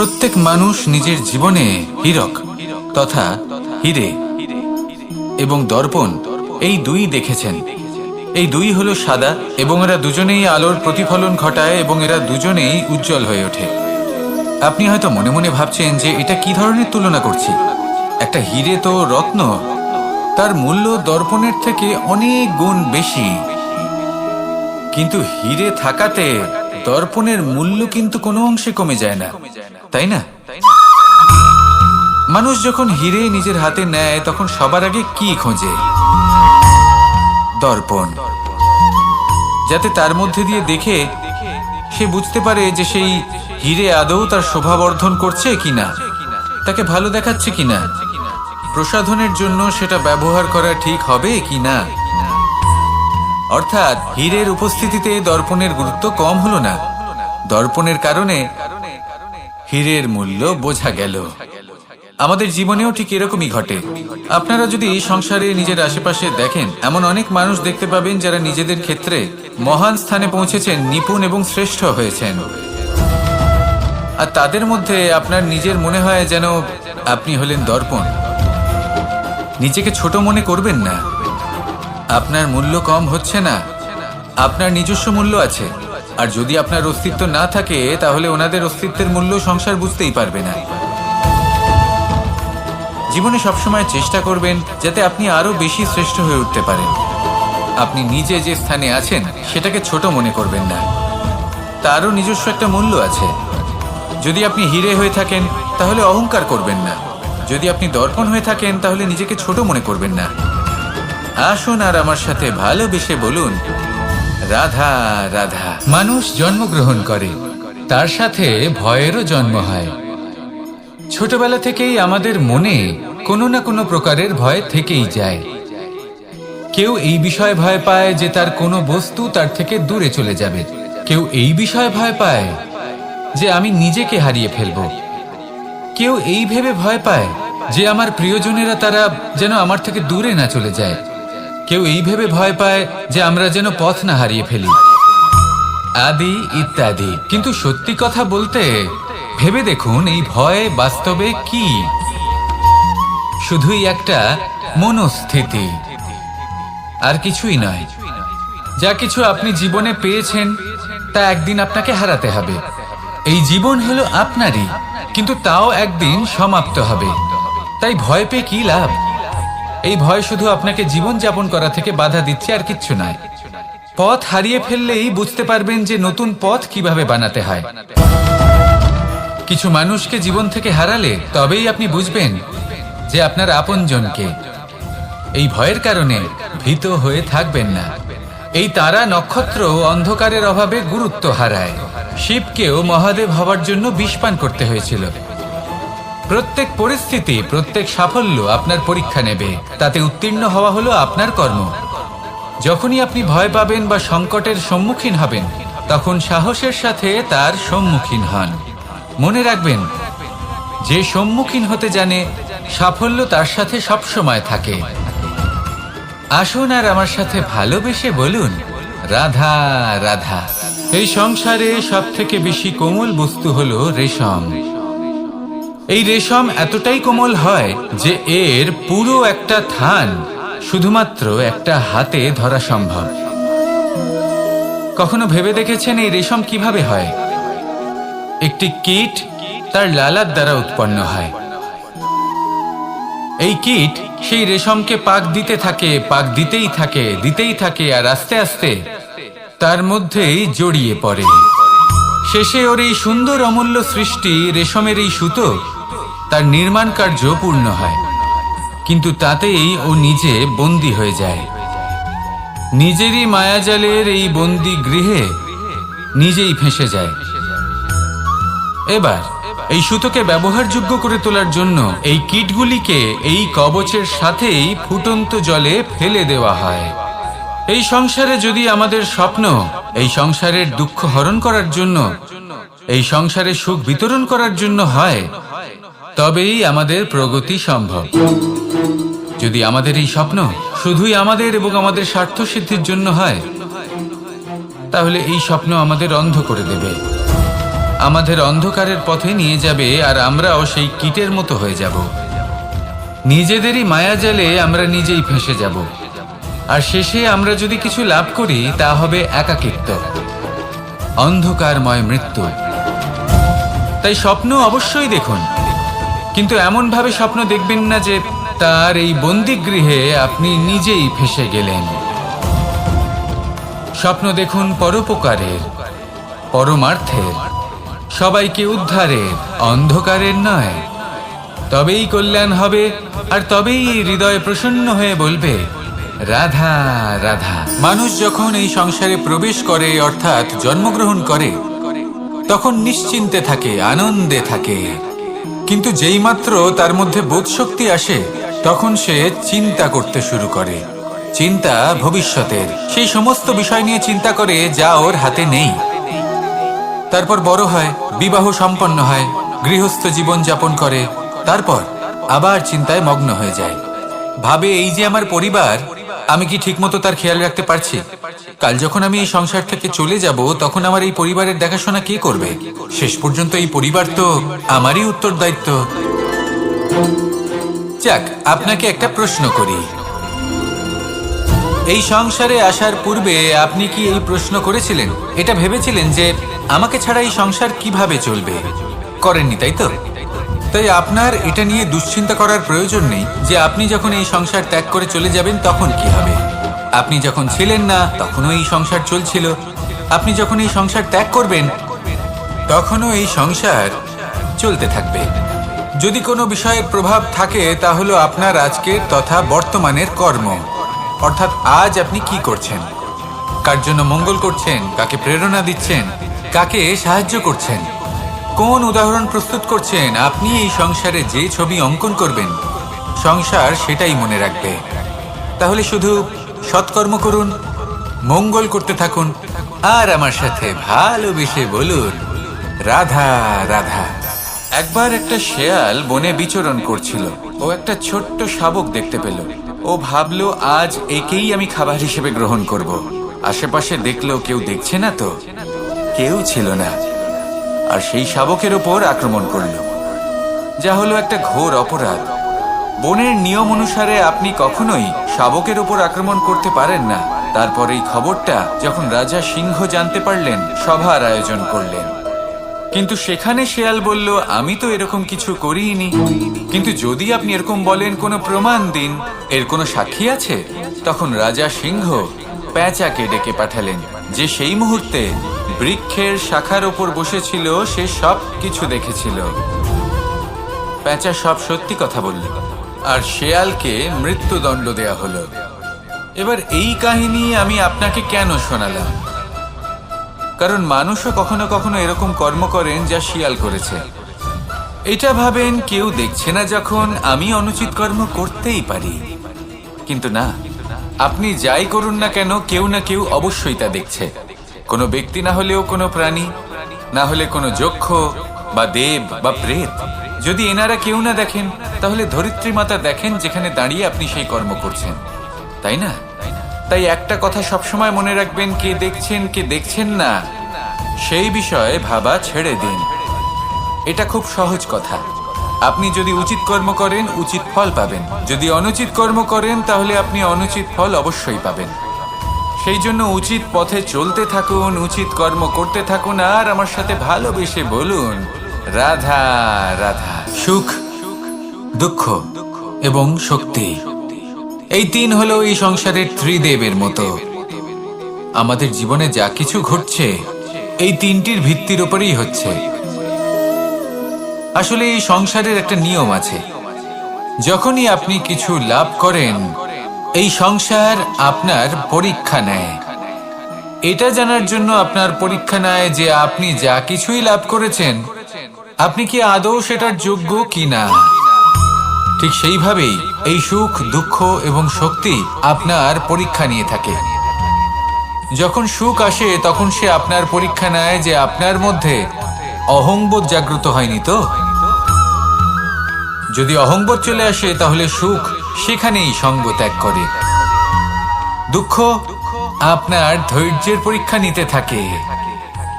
প্রত্যেক মানুষ নিজের জীবনে হীরক তথা হীরে এবং দর্পণ এই দুই দেখেছেন। এই দুই হলো সাদা এবং এরা দুজনেই আলোর প্রতিফলন ঘটায় এবং এরা দুজনেই উজ্জ্বল হয়ে ওঠে। আপনি হয়তো মনে মনে ভাবছেন যে এটা কি ধরনের তুলনা করছি। একটা হীরে তো রত্ন, তার মূল্য দর্পণের থেকে অনেক গুণ বেশি। কিন্তু হীরে থাকাতে দর্পণের মূল্য কিন্তু কোনো অংশে কমে যায় না, তাই না? মানুষ যখন হীরে নিজের হাতে নেয় তখন সবার আগে কি খোঁজে? দর্পণ, যাতে তার মধ্যে দিয়ে দেখে সে বুঝতে পারে যে সেই হীরে আদৌ তার শোভাবর্ধন করছে কিনা, তাকে ভালো দেখাচ্ছে কিনা, প্রসাধনের জন্য সেটা ব্যবহার করা ঠিক হবে কিনা। অর্থাৎ হীরের উপস্থিতিতে দর্পণের গুরুত্ব কম হলো না, দর্পণের কারণে হীরের মূল্য বোঝা গেল। আমাদের জীবনেও ঠিক এরকমই ঘটে। আপনারা যদি সংসারে নিজের আশেপাশে দেখেন, এমন অনেক মানুষ দেখতে পাবেন যারা নিজেদের ক্ষেত্রে মহান স্থানে পৌঁছেছেন, নিপুণ এবং শ্রেষ্ঠ হয়েছেন। আর তাদের মধ্যে আপনার নিজের মনে হয় যেন আপনি হলেন দর্পণ। নিজেকে ছোট মনে করবেন না। আপনার মূল্য কম হচ্ছে না, আপনার নিজস্ব মূল্য আছে। আর যদি আপনার অস্তিত্ব না থাকে তাহলে ওনাদের অস্তিত্বের মূল্য সংসার বুঝতেই পারবে না। জীবনে সবসময় চেষ্টা করবেন যাতে আপনি আরো বেশি শ্রেষ্ঠ হয়ে উঠতে পারেন। আপনি নিজে যে স্থানে আছেন সেটাকে ছোট মনে করবেন না, তারও নিজস্ব একটা মূল্য আছে। যদি আপনি হীরে হয়ে থাকেন তাহলে অহংকার করবেন না, যদি আপনি দর্পণ হয়ে থাকেন তাহলে নিজেকে ছোট মনে করবেন না। আসুন আর আমার সাথে ভালোবেসে বলুন, রাধা রাধা। মানুষ জন্মগ্রহণ করে, তার সাথে ভয়েরও জন্ম হয়। ছোটবেলা থেকেই আমাদের মনে কোনো না কোনো প্রকারের ভয় থেকেই যায়। কেউ এই বিষয়ে ভয় পায় যে তার কোনো বস্তু তার থেকে দূরে চলে যাবে, কেউ এই বিষয়ে ভয় পায় যে আমি নিজেকে হারিয়ে ফেলব, কেউ এই ভেবে ভয় পায় যে আমার প্রিয়জনেরা তারা যেন আমার থেকে দূরে না চলে যায়, কেউ এই ভেবে ভয় পায় যে আমরা যেন পথ না হারিয়ে ফেলি, আদি ইত্যাদি। কিন্তু সত্যি কথা বলতে ভেবে দেখুন, এই ভয় বাস্তবে কি? শুধুই একটা মনস্থিতি, আর কিছুই নয়। যা কিছু আপনি জীবনে পেয়েছেন তা একদিন আপনাকে হারাতে হবে। এই জীবন হলো আপনারই, কিন্তু তাও একদিন সমাপ্ত হবে। তাই ভয় পেয়ে কি লাভ? এই ভয় শুধু আপনাকে জীবন যাপন করা থেকে বাধা দিচ্ছে, আর কিচ্ছু নয়। পথ হারিয়ে ফেললেই বুঝতে পারবেন যে নতুন পথ কিভাবে বানাতে হয়। কিছু মানুষকে জীবন থেকে হারালে তবেই আপনি বুঝবেন যে আপনার আপনজনকে। এই ভয়ের কারণে ভীত হয়ে থাকবেন না। এই তারা নক্ষত্র অন্ধকারের অভাবে গুরুত্ব হারায়। শিবকেও মহাদেব হওয়ার জন্য বিষ পান করতে হয়েছিল। প্রত্যেক পরিস্থিতি, প্রত্যেক সাফল্য আপনার পরীক্ষা নেবে, তাতে উত্তীর্ণ হওয়া হলো আপনার কর্ম। যখনই আপনি ভয় পাবেন বা সংকটের সম্মুখীন হবেন, তখন সাহসের সাথে তার সম্মুখীন হন। মনে রাখবেন, যে সম্মুখীন হতে জানে সাফল্য তার সাথে সবসময় থাকে। আসুন আর আমার সাথে ভালোবেসে বলুন, রাধা রাধা। এই সংসারে সব থেকে বেশি কোমল বস্তু হলো রেশম। এই রেশম এতটাই কোমল হয় যে এর পুরো একটা থান শুধুমাত্র একটা হাতে ধরা সম্ভব। কখনো ভেবে দেখেছেন এই রেশম কিভাবে হয়? একটি কীট তার লালার দ্বারা উৎপন্ন হয়। এই কীট সেই রেশমকে পাক দিতে থাকে, পাক দিতেই থাকে, আর আস্তে আস্তে তার মধ্যেই জড়িয়ে পড়ে। শেষে ওর এই সুন্দর অমূল্য সৃষ্টি রেশমের এই সুতো, তার নির্মাণ কার্য পূর্ণ হয়। কিন্তু তাতেই ও নিজে বন্দী হয়ে যায়। নিজেরই মায়াজালের এই বন্দী গৃহে নিজেই ফেঁসে যায়। এবার এই সুতোকে ব্যবহারযোগ্য করে তোলার জন্য এই কীটগুলিকে এই কবচের সাথেই ফুটন্ত জলে ফেলে দেওয়া হয়। এই সংসারে যদি আমাদের স্বপ্ন এই সংসারের দুঃখ হরণ করার জন্য, এই সংসারে সুখ বিতরণ করার জন্য হয়, তবেই আমাদের প্রগতি সম্ভব। যদি আমাদের এই স্বপ্ন শুধুই আমাদের এবং আমাদের স্বার্থ সিদ্ধির জন্য হয়, তাহলে এই স্বপ্ন আমাদের অন্ধ করে দেবে। আমাদের অন্ধকারের পথে নিয়ে যাবে, আর আমরাও সেই কীটের মতো হয়ে যাব। নিজেদেরই মায়াজালে আমরা নিজেই ফেঁসে যাব, আর শেষে আমরা যদি কিছু লাভ করি তা হবে একাকিত্ব, অন্ধকারময় মৃত্যু। তাই স্বপ্ন অবশ্যই দেখুন, কিন্তু এমনভাবে স্বপ্ন দেখবেন না যে তার এই বন্দিগৃহে আপনি নিজেই ফেঁসে গেলেন। স্বপ্ন দেখুন পরোপকারের, পরমার্থের, সবাইকে উদ্ধারের, অন্ধকারের নয়। তবেই কল্যাণ হবে, আর তবেই হৃদয় প্রসন্ন হয়ে বলবে রাধা রাধা। মানুষ যখন এই সংসারে প্রবেশ করে, অর্থাৎ জন্মগ্রহণ করে, তখন নিশ্চিন্তে থাকে, আনন্দে থাকে। কিন্তু যেইমাত্র তার মধ্যে বোধশক্তি আসে, তখন সে চিন্তা করতে শুরু করে। চিন্তা ভবিষ্যতের, সেই সমস্ত বিষয় নিয়ে চিন্তা করে যা ওর হাতে নেই। তারপর বড় হয়, বিবাহ সম্পন্ন হয়, গৃহস্থ জীবন যাপন করে, তারপর আবার চিন্তায় মগ্ন হয়ে যায়। ভাবে এই যে আমার পরিবার, আমি কি ঠিকমতো তার খেয়াল রাখতে পারছি? কাল যখন আমি এই সংসার থেকে চলে যাব, তখন আমার এই পরিবারের দেখাশোনা কে করবে? শেষ পর্যন্ত এই পরিবার তো আমারই উত্তরদায়িত্ব। যাক, আপনাকে একটা প্রশ্ন করি। এই সংসারে আসার পূর্বে আপনি কি এই প্রশ্ন করেছিলেন, এটা ভেবেছিলেন যে আমাকে ছাড়া এই সংসার কিভাবে চলবে? করেননি, তাই তো? তাই আপনার এটা নিয়ে দুশ্চিন্তা করার প্রয়োজন নেই যে আপনি যখন এই সংসার ত্যাগ করে চলে যাবেন তখন কি হবে। আপনি যখন ছিলেন না তখনও এই সংসার চলছিল, আপনি যখন এই সংসার ত্যাগ করবেন তখনও এই সংসার চলতে থাকবে। যদি কোনো বিষয়ের প্রভাব থাকে তা হলো আপনার আজকের তথা বর্তমানের কর্ম, অর্থাৎ আজ আপনি কি করছেন, কার জন্য মঙ্গল করছেন, কাকে প্রেরণা দিচ্ছেন, কাকে সাহায্য করছেন, কোন উদাহরণ প্রস্তুত করছেন। আপনি এই সংসারে যে ছবি অঙ্কন করবেন, সংসার সেটাই মনে রাখবে। তাহলে শুধু সৎকর্ম করুন, মঙ্গল করতে থাকুন, আর আমার সাথে ভালোবেসে বলুন রাধা রাধা। একবার একটা শেয়াল বনে বিচরণ করছিল। ও একটা ছোট্ট শাবক দেখতে পেল। ও ভাবলো আজ একেই আমি খাবার হিসেবে গ্রহণ করব। আশেপাশে দেখলো কেউ দেখছে না, তো কেউ ছিল না, আর সেই শাবকের ওপর আক্রমণ করল, যা হলো একটা ঘোর অপরাধ। বনের নিয়ম অনুসারে আপনি কখনোই শাবকের ওপর আক্রমণ করতে পারেন না। তারপর এই খবরটা যখন রাজা সিংহ জানতে পারলেন, সভার আয়োজন করলেন। কিন্তু সেখানে শেয়াল বলল, আমি তো এরকম কিছু করিনি। কিন্তু যদি আপনি এরকম বলেন, কোনো প্রমাণ দিন, এর কোনো সাক্ষী আছে? তখন রাজা সিংহ পেঁচাকে ডেকে পাঠালেন, যে সেই মুহূর্তে বৃক্ষের শাখার ওপর বসেছিল, সে সব কিছু দেখেছিল। পেঁচা সব সত্যি কথা বলল, আর শেয়ালকে মৃত্যুদণ্ড দেয়া হলো। এবার এই কাহিনী আমি আপনাকে কেন শোনালাম? কারণ মানুষও কখনো কখনো এরকম কর্ম করেন যা শিয়াল করেছে। এটা ভাবেন কেউ দেখছে না, যখন আমি অনুচিত কর্ম করতেই পারি। কিন্তু না, আপনি যাই করুন না কেন, কেউ না কেউ অবশ্যই তা দেখছে। কোনো ব্যক্তি না হলেও কোনো প্রাণী, না হলে কোনো যক্ষ বা দেব বা প্রেত। যদি এনারা কেউ না দেখেন, তাহলে ধরিত্রী মাতা দেখেন, যেখানে দাঁড়িয়ে আপনি সেই কর্ম করছেন, তাই না? তাই একটা কথা সবসময় মনে রাখবেন, কে দেখছেন কে দেখছেন না সেই বিষয়ে ভাবা ছেড়ে দিন। এটা খুব সহজ কথা। আপনি যদি উচিত কর্ম করেন, উচিত ফল পাবেন। যদি অনুচিত কর্ম করেন, তাহলে আপনি অনুচিত ফল অবশ্যই পাবেন। সেই জন্য উচিত পথে চলতে থাকুন, উচিত কর্ম করতে থাকুন, আর আমার সাথে ভালোবেসে বলুন রাধা রাধা। সুখ, দুঃখ এবং শক্তি, এই তিন হলো এই সংসারের ত্রিদেবের মতো। আমাদের জীবনে যা কিছু ঘটছে এই তিনটির ভিত্তির উপরেই হচ্ছে। আসলে এই সংসারের একটা নিয়ম আছে, যখনই আপনি কিছু লাভ করেন, এই সংসার আপনার পরীক্ষা নেয়। এটা জানার জন্য আপনার পরীক্ষা নেয় যে আপনি যা কিছুই লাভ করেছেন, আপনি কি আদৌ সেটার যোগ্য কিনা। ঠিক সেইভাবেই এই সুখ, দুঃখ এবং শক্তি আপনার পরীক্ষা নিয়ে থাকে। যখন সুখ আসে, তখন সে আপনার পরীক্ষা নেয় যে আপনার মধ্যে অহংবোধ জাগ্রত হয়নি তো। যদি অহংবোধ চলে আসে, তাহলে সুখ সেখানেই সঙ্গ ত্যাগ করে। দুঃখ আপনার ধৈর্যের পরীক্ষা নিতে থাকে,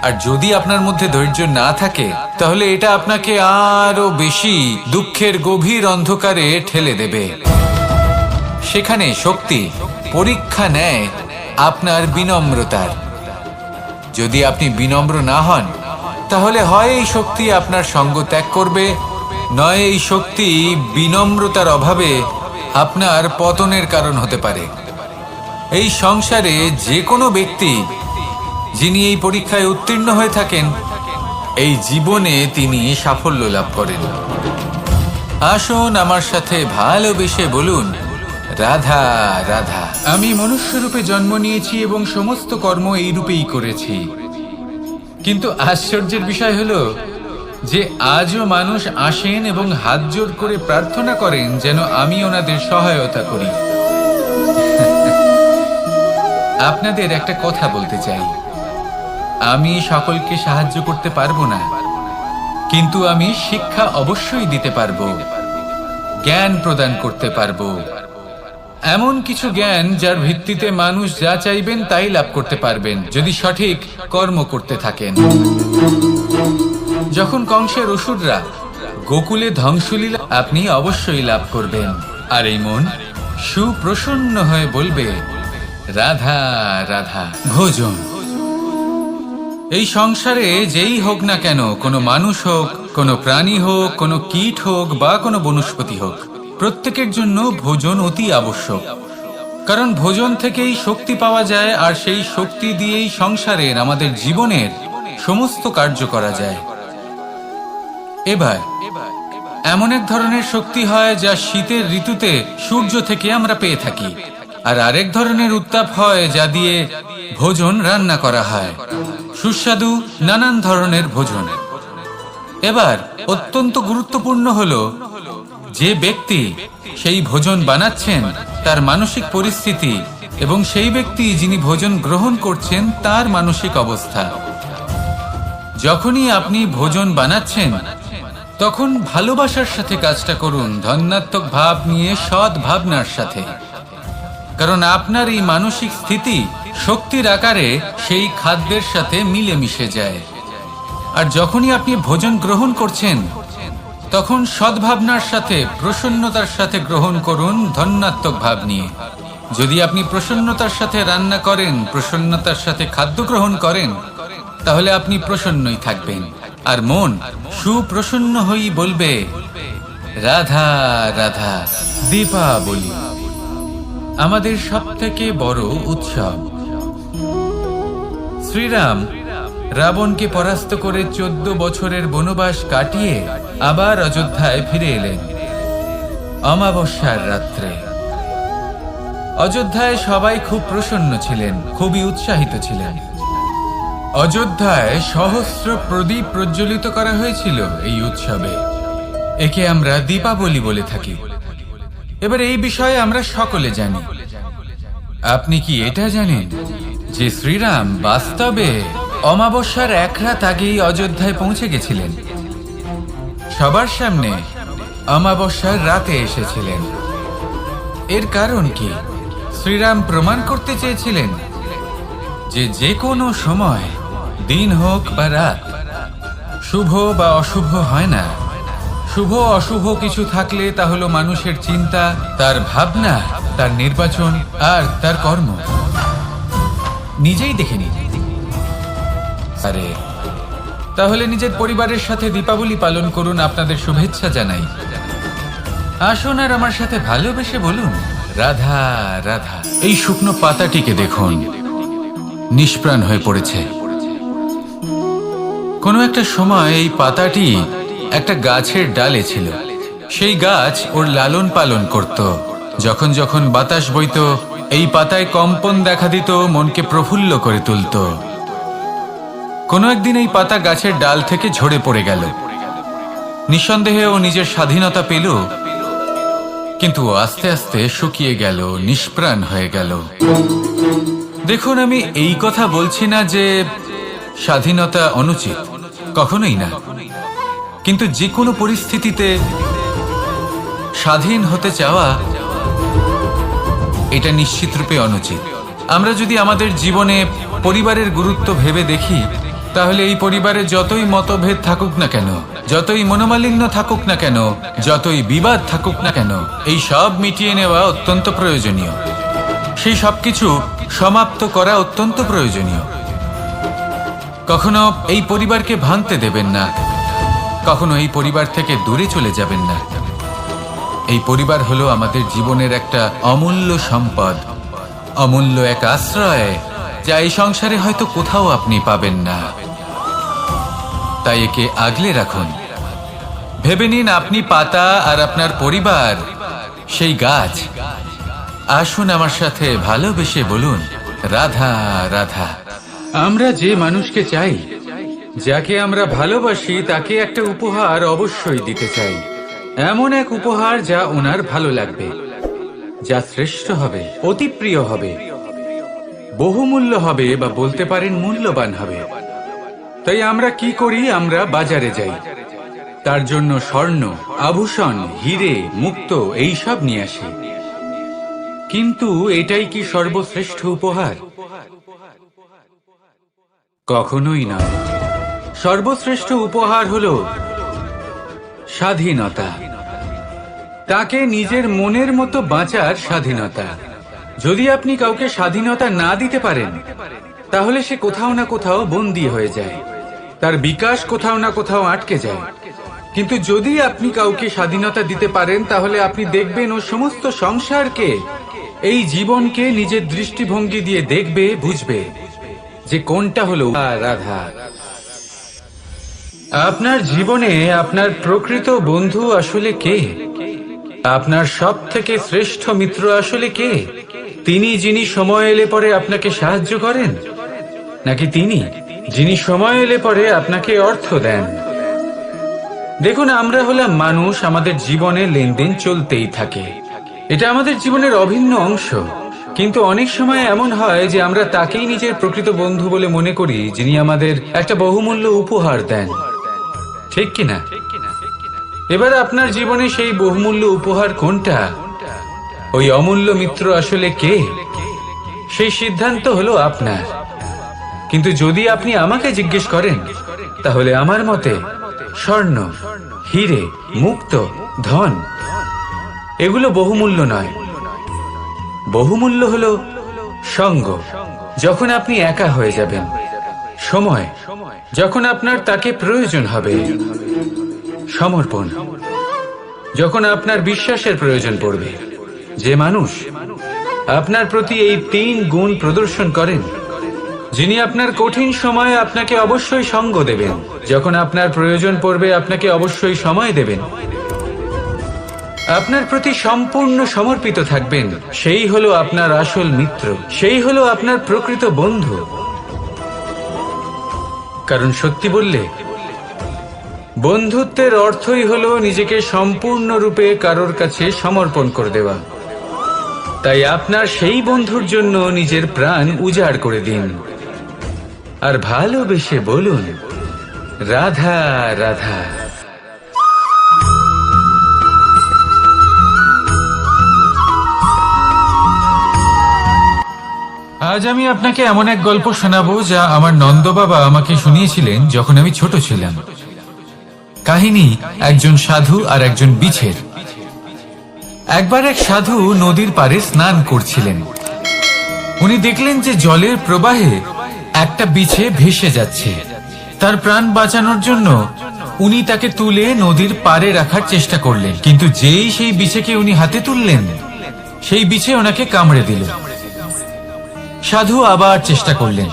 আর যদি আপনার মধ্যে ধৈর্য না থাকে তাহলে এটা আপনাকে আরো বেশি দুঃখের গভীর অন্ধকারে ঠেলে দেবে। সেখানে শক্তি পরীক্ষা নেয় আপনার বিনম্রতার। যদি আপনি বিনম্র না হন তাহলে হয় এই শক্তি আপনার সঙ্গ ত্যাগ করবে, নয় এই শক্তি বিনম্রতার অভাবে আপনার পতনের কারণ হতে পারে। এই সংসারে যে কোনো ব্যক্তি যিনি এই পরীক্ষায় উত্তীর্ণ হয়ে থাকেন, এই জীবনে তিনি সাফল্য লাভ করেন। আসুন আমার সাথে ভালোবেসে বলুন, রাধা রাধা। আমি মনুষ্যরূপে জন্ম নিয়েছি এবং সমস্ত কর্ম এই রূপেই করেছি, কিন্তু আশ্চর্যের বিষয় হলো যে আজও মানুষ আসেন এবং হাত জোড় করে প্রার্থনা করেন যেন আমি ওনাদের সহায়তা করি। আপনাদের একটা কথা বলতে চাই, আমি সকলকে সাহায্য করতে পারবো না, কিন্তু আমি শিক্ষা অবশ্যই দিতে পারবো, জ্ঞান প্রদান করতে পারবো, এমন কিছু জ্ঞান যার ভিত্তিতে মানুষ যা চাইবেন তাই লাভ করতে পারবেন যদি সঠিক কর্ম করতে থাকেন। যখন কংসের অসুররা গোকুলে ধ্বংসলীলা, আপনি অবশ্যই লাভ করবেন। আর এই মন সুপ্রসন্ন হয়ে বলবে, রাধা রাধা। ভোজন এই সংসারে যেই হোক না কেন, কোনো মানুষ হোক, কোনো প্রাণী হোক, কোনো কীট হোক বা কোনো বনস্পতি হোক, প্রত্যেকের জন্য ভোজন অতি আবশ্যক। কারণ ভোজন থেকেই শক্তি পাওয়া যায়, আর সেই শক্তি দিয়েই সংসারের আমাদের জীবনের সমস্ত কার্য করা যায়। এবার এমন এক ধরনের শক্তি হয় যা শীতের ঋতুতে সূর্য থেকে আমরা পেয়ে থাকি, আর আরেক ধরনের উত্তাপ হয় যা দিয়ে ভোজন রান্না করা হয়, সুস্বাদু নানান ধরনের ভোজন। এবার অত্যন্ত গুরুত্বপূর্ণ হলো যে ব্যক্তি সেই ভোজন বানাচ্ছেন তার মানসিক পরিস্থিতি এবং সেই ব্যক্তি যিনি ভোজন গ্রহণ করছেন তার মানসিক অবস্থা। যখনই আপনি ভোজন বানাচ্ছেন তখন ভালোবাসার সাথে কাজটা করুন, ধন্যাত্মক ভাব নিয়ে, সৎ ভাবনার সাথে, কারণ আপনার এই মানসিক স্থিতি শক্তির আকারে সেই খাদ্যের সাথে মিলে মিশে যায়। আর যখনই আপনি ভোজন গ্রহণ করছেন তখন সদ্ভাবনার সাথে, প্রসন্নতার সাথে গ্রহণ করুন, ধন্যাত্মক ভাব নিয়ে। যদি আপনি প্রসন্নতার সাথে রান্না করেন, প্রসন্নতার সাথে খাদ্য গ্রহণ করেন, তাহলে আপনি প্রসন্নই থাকবেন, আর মন সুপ্রসন্ন হয়েই বলবে, রাধা রাধা। দীপাবলি আমাদের সবথেকে বড় উৎসব। শ্রীরাম রাবণকে পরাস্ত করে 14 বছরের বনবাস কাটিয়ে আবার অযোধ্যায় ফিরে এলেন অমাবস্যার রাত্রে। অযোধ্যায় সবাই খুব প্রসন্ন ছিলেন, খুবই উৎসাহিত ছিলেন। অযোধ্যায় সহস্র প্রদীপ প্রজ্বলিত করা হয়েছিল এই উৎসবে। একে আমরা দীপাবলি বলে থাকি। এবার এই বিষয়ে আমরা সকলে জানি। আপনি কি এটা জানেন যে শ্রীরাম বাস্তবে অমাবস্যার এক রাত আগেই অযোধ্যায় পৌঁছে গেছিলেন? সবার সামনে অমাবস্যার রাতে এসেছিলেন। এর কারণ কি? শ্রীরাম প্রমাণ করতে চেয়েছিলেন যে যে কোনো সময়, দিন হোক বা রাত, শুভ বা অশুভ হয় না। শুভ অশুভ কিছু থাকলে তা হলো মানুষের চিন্তা, তার ভাবনা, তার নির্বাচন আর তার কর্ম। নিজেই দেখে নিন। আরে তাহলে নিজের পরিবারের সাথে দীপাবলি পালন করুন। আপনাদের শুভেচ্ছা জানাই। আসুন আর আমার সাথে ভালোবেসে বলুন, রাধা রাধা। এই শুকনো পাতাটিকে দেখুন, নিষ্প্রাণ হয়ে পড়েছে। কোনো একটা সময় এই পাতাটি একটা গাছের ডালে ছিল। সেই গাছ ওর লালন পালন করত। যখন যখন বাতাস বইত, এই পাতায় কম্পন দেখা দিত, মনকে প্রফুল্ল করে তুলত। কোনো একদিন এই পাতা গাছের ডাল থেকে ঝরে পড়ে গেল। নিঃসন্দেহে ও নিজের স্বাধীনতা পেল, কিন্তু আস্তে আস্তে শুকিয়ে গেল, নিষ্প্রাণ হয়ে গেল। দেখুন, আমি এই কথা বলছি না যে স্বাধীনতা অনুচিত, কখনোই না। কিন্তু যে কোনো পরিস্থিতিতে স্বাধীন হতে চাওয়া এটা নিশ্চিতরূপে অনুচিত। আমরা যদি আমাদের জীবনে পরিবারের গুরুত্ব ভেবে দেখি, তাহলে এই পরিবারে যতই মতভেদ থাকুক না কেন, যতই মনোমালিন্য থাকুক না কেন, যতই বিবাদ থাকুক না কেন, এই সব মিটিয়ে নেওয়া অত্যন্ত প্রয়োজনীয়। সেই সবকিছু সমাপ্ত করা অত্যন্ত প্রয়োজনীয়। কখনো এই পরিবারকে ভাঙতে দেবেন না, কখনো এই পরিবার থেকে দূরে চলে যাবেন না। এই পরিবার হলো আমাদের জীবনের একটা অমূল্য সম্পদ, অমূল্য এক আশ্রয়, যা এই সংসারে হয়তো কোথাও আপনি পাবেন না। তাই একে আগলে রাখুন। ভেবে নিন আপনি পাতা আর আপনার পরিবার সেই গাছ। আসুন আমার সাথে ভালোবেসে বলুন, রাধা রাধা। আমরা যে মানুষকে চাই, যাকে আমরা ভালোবাসি, তাকে একটা উপহার অবশ্যই দিতে চাই। এমন এক উপহার যা ওনার ভালো লাগবে, যা শ্রেষ্ঠ হবে, অতি প্রিয় হবে, বহুমূল্য হবে, বা বলতে পারেন মূল্যবান হবে। তাই আমরা কি করি? আমরা বাজারে যাই, তার জন্য স্বর্ণ, আভূষণ, হিরে, মুক্ত এইসব নিয়ে আসি। কিন্তু এটাই কি সর্বশ্রেষ্ঠ উপহার? কখনোই নয়। সর্বশ্রেষ্ঠ উপহার হলো স্বাধীনতা, তাকে নিজের মনের মতো বাঁচার স্বাধীনতা। যদি আপনি কাউকে স্বাধীনতা না দিতে পারেন, তাহলে সে কোথাও না কোথাও বন্দী হয়ে যায়, তার বিকাশ কোথাও না কোথাও আটকে যায়। কিন্তু যদি আপনি কাউকে স্বাধীনতা দিতে পারেন, তাহলে আপনি দেখবেন ও সমস্ত সংসারকে, এই জীবনকে নিজের দৃষ্টিভঙ্গি দিয়ে দেখবে, বুঝবে যে কোনটা হলো রাধা। আপনার জীবনে আপনার প্রকৃত বন্ধু আসলে কে? আপনার সব থেকে শ্রেষ্ঠ মিত্র আসলে কে? তিনি যিনি সময় এলে পরে আপনাকে সাহায্য করেন, নাকি তিনি যিনি সময় এলে পরে আপনাকে অর্থ দেন? দেখুন, আমরা হলাম মানুষ, আমাদের জীবনে লেনদেন চলতেই থাকে, এটা আমাদের জীবনের অভিন্ন অংশ। কিন্তু অনেক সময় এমন হয় যে আমরা তাকেই নিজের প্রকৃত বন্ধু বলে মনে করি, যিনি আমাদের একটা বহুমূল্য উপহার দেন, ঠিক কিনা? এবার আপনার জীবনে সেই বহুমূল্য উপহার কোনটা? ওই অমূল্য মিত্র আসলে কে? সেই সিদ্ধান্ত হলো আপনার। কিন্তু যদি আপনি আমাকে জিজ্ঞেস করেন, তাহলে আমার মতে স্বর্ণ, হিরে, মুক্ত, ধন এগুলো বহুমূল্য নয়। বহুমূল্য হলো সঙ্গ, যখন আপনি একা হয়ে যাবেন, সময়, যখন আপনার তাকে প্রয়োজন হবে, সমর্পণ, যখন আপনার বিশ্বাসের প্রয়োজন পড়বে। যে মানুষ আপনার প্রতি এই 3 গুণ প্রদর্শন করেন, যিনি আপনার কঠিন সময়ে আপনাকে অবশ্যই সঙ্গ দেবেন, যখন আপনার প্রয়োজন পড়বে আপনাকে অবশ্যই সময় দেবেন, আপনার প্রতি সম্পূর্ণ সমর্পিত থাকবেন, সেই হলো আপনার আসল মিত্র, সেই হলো আপনার প্রকৃত বন্ধু। কারণ সত্যি বললে, বন্ধুত্বের অর্থই হলো নিজেকে সম্পূর্ণরূপে কারোর কাছে সমর্পণ করে দেওয়া। তাই আপনার সেই বন্ধুর জন্য নিজের প্রাণ উজাড় করে দিন, আর ভালোবেসে বলুন, রাধা রাধা। আজ আমি আপনাকে এমন এক গল্প শোনাবো, যা আমার নন্দ বাবা আমাকে শুনিয়েছিলেন যখন আমি ছোট ছিলাম। কাহিনী একজন সাধু আর একজন বিছের। একবার এক সাধু নদীর পাড়ে স্নান করছিলেন। উনি দেখলেন যে জলের প্রবাহে একটা বিছে ভেসে যাচ্ছে। তার প্রাণ বাঁচানোর জন্য উনি তাকে তুলে নদীর পাড়ে রাখার চেষ্টা করলেন, কিন্তু যেই সেই বিছেকে উনি হাতে তুললেন, সেই বিছে ওনাকে কামড়ে দিল। সাধু আবার চেষ্টা করলেন,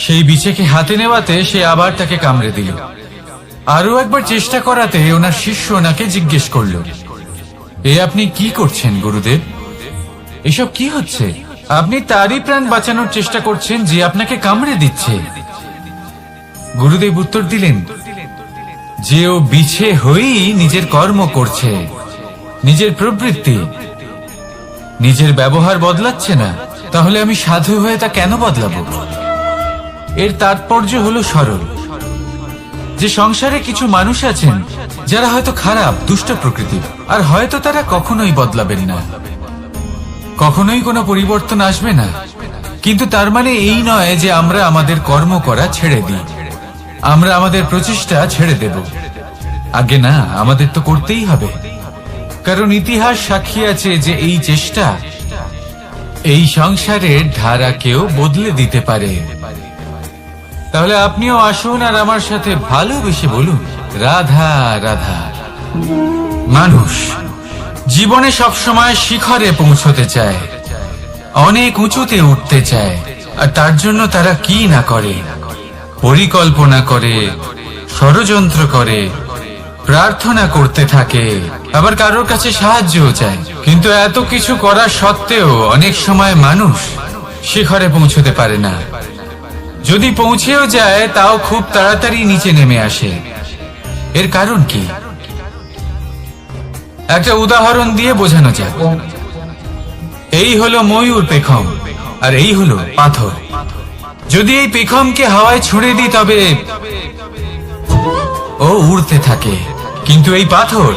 সেই বিছেকে হাতে নেওয়াতে সে আবার তাকে কামড়ে দিল। আরো একবার চেষ্টা করাতে ওনার শিষ্য ওনাকে জিজ্ঞেস করল, এ আপনি কি করছেন গুরুদেব? এসব কি হচ্ছে? আপনি তারই প্রাণ বাঁচানোর চেষ্টা করছেন যে আপনাকে কামড়ে দিচ্ছে। গুরুদেব উত্তর দিলেন, যে ও বিছে হয়েই নিজের কর্ম করছে, নিজের প্রবৃত্তি, নিজের ব্যবহার বদলাচ্ছে না, তাহলে আমি সাধু হয়ে তা কেন বদলাবো? এর তাৎপর্য হলো সরল, যে সংসারে কিছু মানুষ আছেন যারা হয়তো খারাপ, দুষ্ট প্রকৃতির, আর হয়তো তারা কখনোই বদলাবেন না, কখনোই কোনো পরিবর্তন আসবে না। কিন্তু তার মানে এই নয় যে আমরা আমাদের কর্ম করা ছেড়ে দিই, আমরা আমাদের প্রচেষ্টা ছেড়ে দেব। আগে না, আমাদের তো করতেই হবে, কারণ ইতিহাস সাক্ষী আছে যে এই চেষ্টা এই সংসারের ধারাকেও বদলে দিতে পারে। তাহলে আপনিও আসুন আর আমার সাথে ভালোবেসে বলুন, রাধা রাধা। মানুষ জীবনে সবসময় শিখরে পৌঁছতে চায়, অনেক উঁচুতে উঠতে চায়, আর তার জন্য তারা কি না করে, পরিকল্পনা করে, ষড়যন্ত্র করে, প্রার্থনা করতে থাকে, আবার কারোর কাছে সাহায্যও চায়। কিন্তু এত কিছু করা সত্ত্বেও অনেক সময় মানুষ শিখরে পৌঁছতে পারে না। যদি পৌঁছেও যায় তাও খুব তাড়াতাড়ি নিচে নেমে আসে। এর কারণ কি? একটা উদাহরণ দিয়ে বোঝানো যাক। এই হলো ময়ূর পেখম, আর এই হলো পাথর। যদি এই পেখমকে হাওয়ায় ছুঁড়ে দিই তবে ও উড়তে থাকে, কিন্তু এই পাথর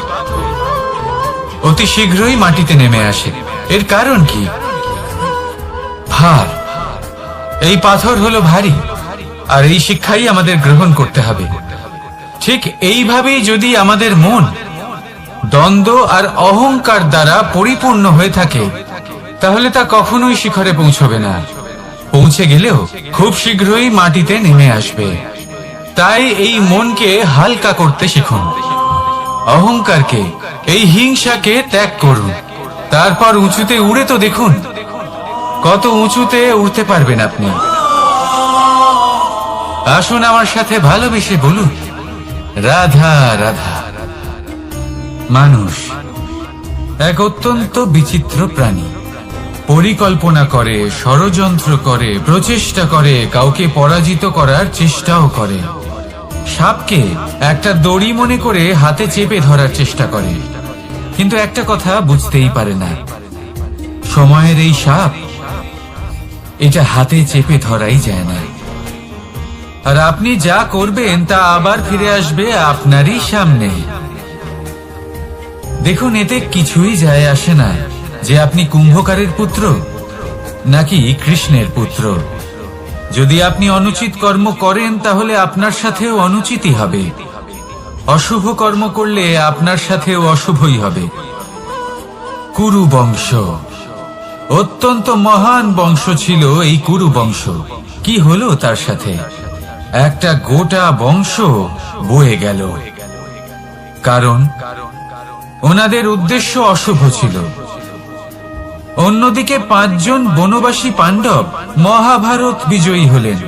অতি শীঘ্রই মাটিতে নেমে আসে। এর কারণ কি? ভার। এই পাথর হলো ভারী, আর এই শিক্ষাই আমাদের গ্রহণ করতে হবে। ঠিক এইভাবেই যদি আমাদের মন দ্বন্দ্ব আর অহংকার দ্বারা পরিপূর্ণ হয়ে থাকে, তাহলে তা কখনোই শিখরে পৌঁছবে না। পৌঁছে গেলেও খুব শীঘ্রই মাটিতে নেমে আসবে। তাই এই মনকে হালকা করতে শিখুন, অহংকারকে, এই হিংসাকে ত্যাগ করুন। তারপর উঁচুতে উড়ে তো দেখুন কত উঁচুতে উঠতে পারবেন আপনি। আসুন আমার সাথে ভালোবেসে বলুন, রাধা রাধা। মানুষ এক অত্যন্ত বিচিত্র প্রাণী। পরিকল্পনা করে, ষড়যন্ত্র করে, প্রচেষ্টা করে, কাউকে পরাজিত করার চেষ্টাও করে। সাপকে একটা দড়ি মনে করে হাতে চেপে ধরার চেষ্টা করে, কিন্তু একটা কথা বুঝতেই পারে না, সময়ের এই সাপ এটা হাতে চেপে ধরাই যায় না। আর আপনি যা করবেন তা আবার ফিরে আসবে আপনারই সামনে। দেখুন, এতে কিছুই যায় আসে না যে আপনি কুম্ভকারের পুত্র নাকি কৃষ্ণের পুত্র। যদি আপনি অনুচিত কর্ম করেন তাহলে আপনার সাথেও অনুচিতই হবে। অশুভ কর্ম করলে আপনার সাথেও অশুভই হবে। কুরু বংশ অত্যন্ত মহান বংশ ছিল। এই কুরু বংশ কি হলো তার সাথে? একটা গোটা বংশ বয়ে গেল, কারণ ওনাদের উদ্দেশ্য অশুভ ছিল। অন্যদিকে 5 জন বনবাসী পাণ্ডব মহাভারত বিজয়ী হলেন,